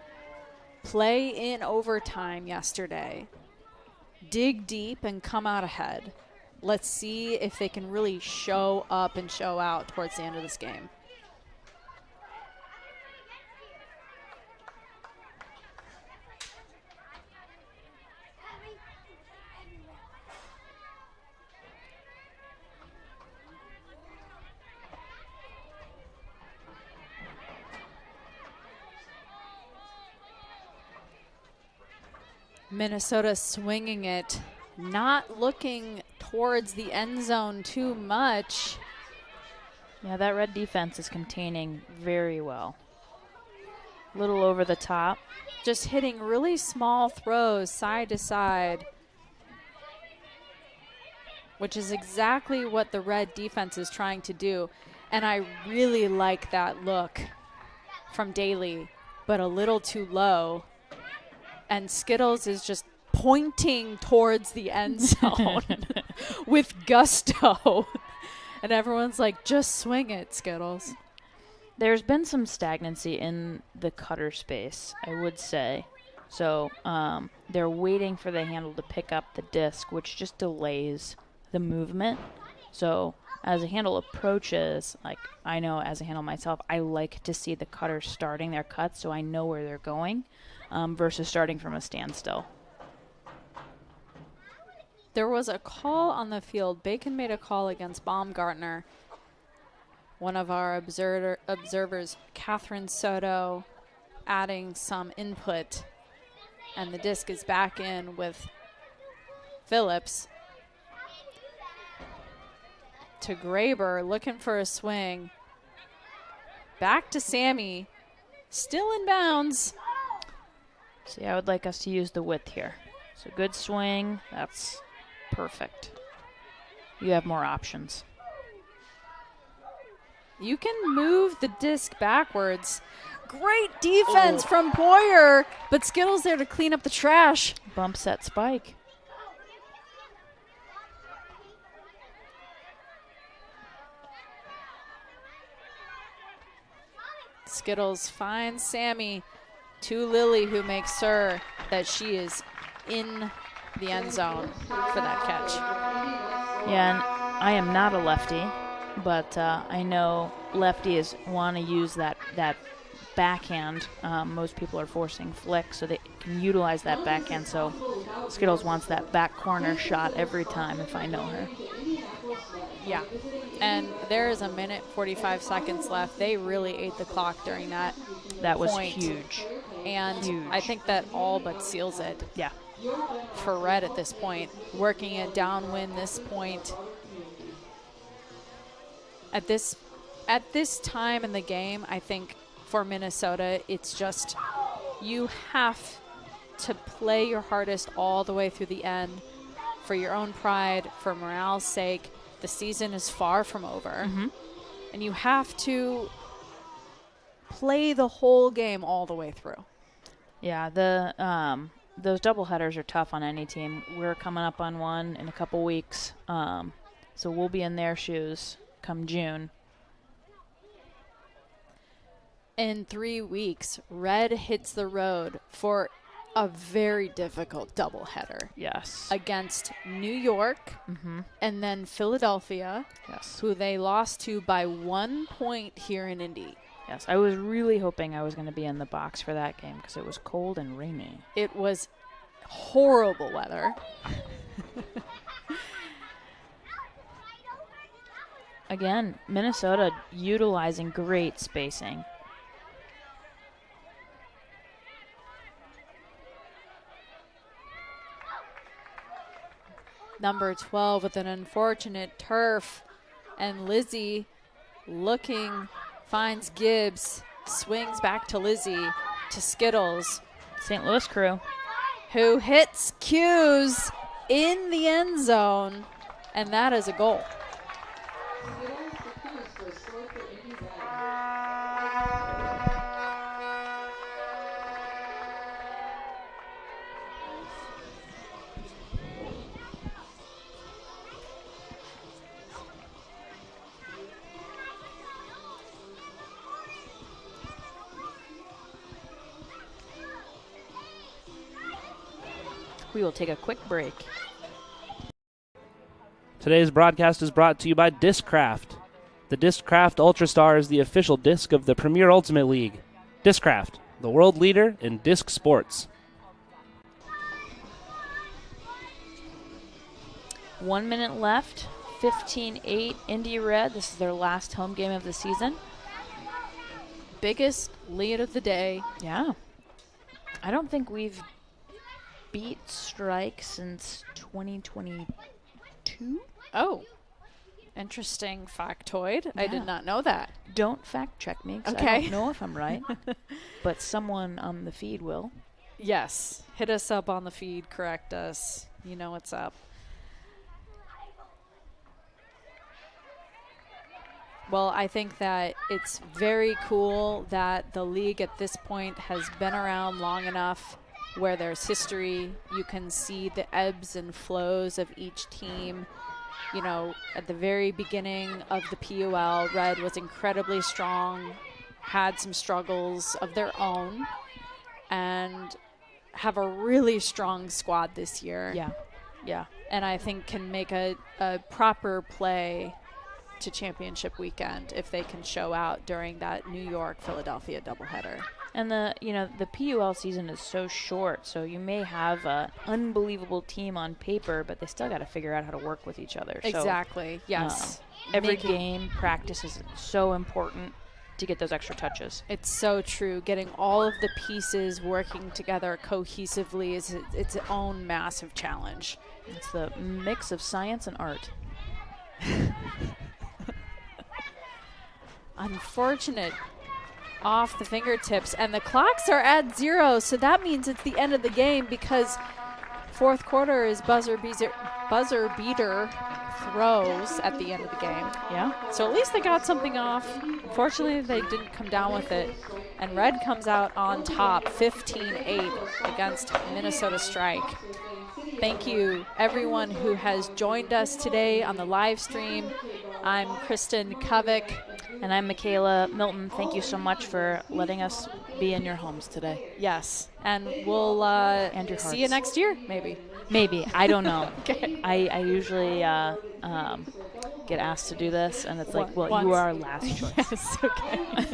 Speaker 4: play in overtime yesterday. dig deep and come out ahead. Let's see if they can really show up and show out towards the end of this game. Minnesota swinging it, not looking towards the end zone too much.
Speaker 5: Yeah, that red defense is containing very well. A little over the top.
Speaker 4: Just hitting really small throws side to side, which is exactly what the red defense is trying to do. And I really like that look from Daly, but a little too low. And Skittles is just pointing towards the end zone with gusto. And everyone's like, just swing it, Skittles.
Speaker 5: There's been some stagnancy in the cutter space, I would say. So they're waiting for the handle to pick up the disc, which just delays the movement. So as a handle approaches, like I know as a handle myself, I like to see the cutter starting their cuts so I know where they're going versus starting from a standstill.
Speaker 4: There was a call on the field. Bacon made a call against Baumgartner. One of our observers, Catherine Soto, adding some input. And the disc is back in with Phillips. To Graber, looking for a swing. Back to Sammy. Still in bounds.
Speaker 5: See, I would like us to use the width here. So good swing. That's perfect. You have more options.
Speaker 4: You can move the disc backwards. Great defense from Poyer, but Skittles there to clean up the trash.
Speaker 5: Bump set spike.
Speaker 4: Skittles finds Sammy to Lily, who makes sure that she is in the end zone for that catch.
Speaker 5: Yeah, and I am not a lefty, but I know lefties want to use that backhand. Most people are forcing flick, so they can utilize that backhand. So Skittles wants that back corner shot every time if I know her.
Speaker 4: Yeah, and there is 1:45 left. They really ate the clock during that.
Speaker 5: That was
Speaker 4: point.
Speaker 5: huge.
Speaker 4: And
Speaker 5: Huge.
Speaker 4: I think that all but seals it
Speaker 5: Yeah.
Speaker 4: for Red at this point. Working it downwind this point. At this time in the game, I think for Minnesota, it's just you have to play your hardest all the way through the end for your own pride, for morale's sake. The season is far from over. And you have to play the whole game all the way through.
Speaker 5: Yeah, those doubleheaders are tough on any team. We're coming up on one in a couple weeks, so we'll be in their shoes come June.
Speaker 4: In 3 weeks, Red hits the road for a very difficult doubleheader.
Speaker 5: Yes.
Speaker 4: Against New York and then Philadelphia,
Speaker 5: Yes.
Speaker 4: who they lost to by 1 point here in Indy.
Speaker 5: Yes, I was really hoping I was going to be in the box for that game because it was cold and rainy.
Speaker 4: It was horrible weather.
Speaker 5: Again, Minnesota utilizing great spacing.
Speaker 4: Number 12 with an unfortunate turf. And Lizzie looking, finds Gibbs, swings back to Lizzie, to Skittles,
Speaker 5: St. Louis crew.
Speaker 4: who hits Hughes in the end zone, and that is a goal.
Speaker 7: Skittles secures for a score for Indy Red.
Speaker 5: We will take a quick break.
Speaker 6: Today's broadcast is brought to you by Discraft. The Discraft Ultrastar is the official disc of the Premier Ultimate League. Discraft, the world leader in disc sports.
Speaker 5: 1 minute left. 15-8 Indy Red. This is their last home game of the season.
Speaker 4: Biggest lead of the day.
Speaker 5: Yeah. I don't think we've beat Strike since 2022.
Speaker 4: Oh, interesting factoid. I
Speaker 5: Yeah.
Speaker 4: did not know that.
Speaker 5: Don't fact check me, 'cause I
Speaker 4: Okay.
Speaker 5: don't know if I'm right. But someone on the feed will.
Speaker 4: Yes. Hit us up on the feed. Correct us. You know what's up. Well, I think that it's very cool that the league at this point has been around long enough where there's history. You can see the ebbs and flows of each team. You know, at the very beginning of the PUL, Red was incredibly strong, had some struggles of their own, and have a really strong squad this year.
Speaker 5: Yeah. Yeah.
Speaker 4: And I think can make a proper play to championship weekend if they can show out during that New York-Philadelphia doubleheader.
Speaker 5: And the PUL season is so short, so you may have an unbelievable team on paper, but they still got to figure out how to work with each other.
Speaker 4: Exactly. Yes.
Speaker 5: Every
Speaker 4: Making-
Speaker 5: game practice is so important to get those extra touches.
Speaker 4: It's so true. Getting all of the pieces working together cohesively is its own massive challenge.
Speaker 5: It's the mix of science and art.
Speaker 4: Unfortunate off the fingertips, and the clocks are at 0, so that means it's the end of the game because fourth quarter is buzzer beater throws at the end of the game.
Speaker 5: Yeah.
Speaker 4: So at least they got something off. Fortunately, they didn't come down with it, and Red comes out on top 15-8 against Minnesota Strike. Thank you, everyone who has joined us today on the live stream. I'm Kristen Kovic.
Speaker 5: And I'm Michaela Milton. Thank you so much for letting us be in your homes today.
Speaker 4: Yes, and we'll
Speaker 5: And your
Speaker 4: see you
Speaker 5: hearts.
Speaker 4: next year, maybe.
Speaker 5: Maybe. I don't know.
Speaker 4: Okay.
Speaker 5: I usually get asked to do this, and it's like, well,
Speaker 4: Once.
Speaker 5: you are our last choice.
Speaker 4: Yes, okay.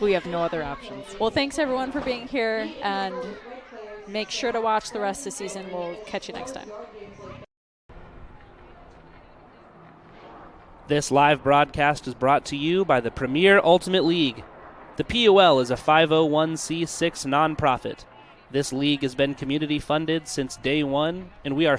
Speaker 5: We have no other options.
Speaker 4: Well, thanks everyone for being here, and make sure to watch the rest of the season. We'll catch you next time.
Speaker 6: This live broadcast is brought to you by the Premier Ultimate League. The PUL is a 501c6 nonprofit. This league has been community funded since day one, and we are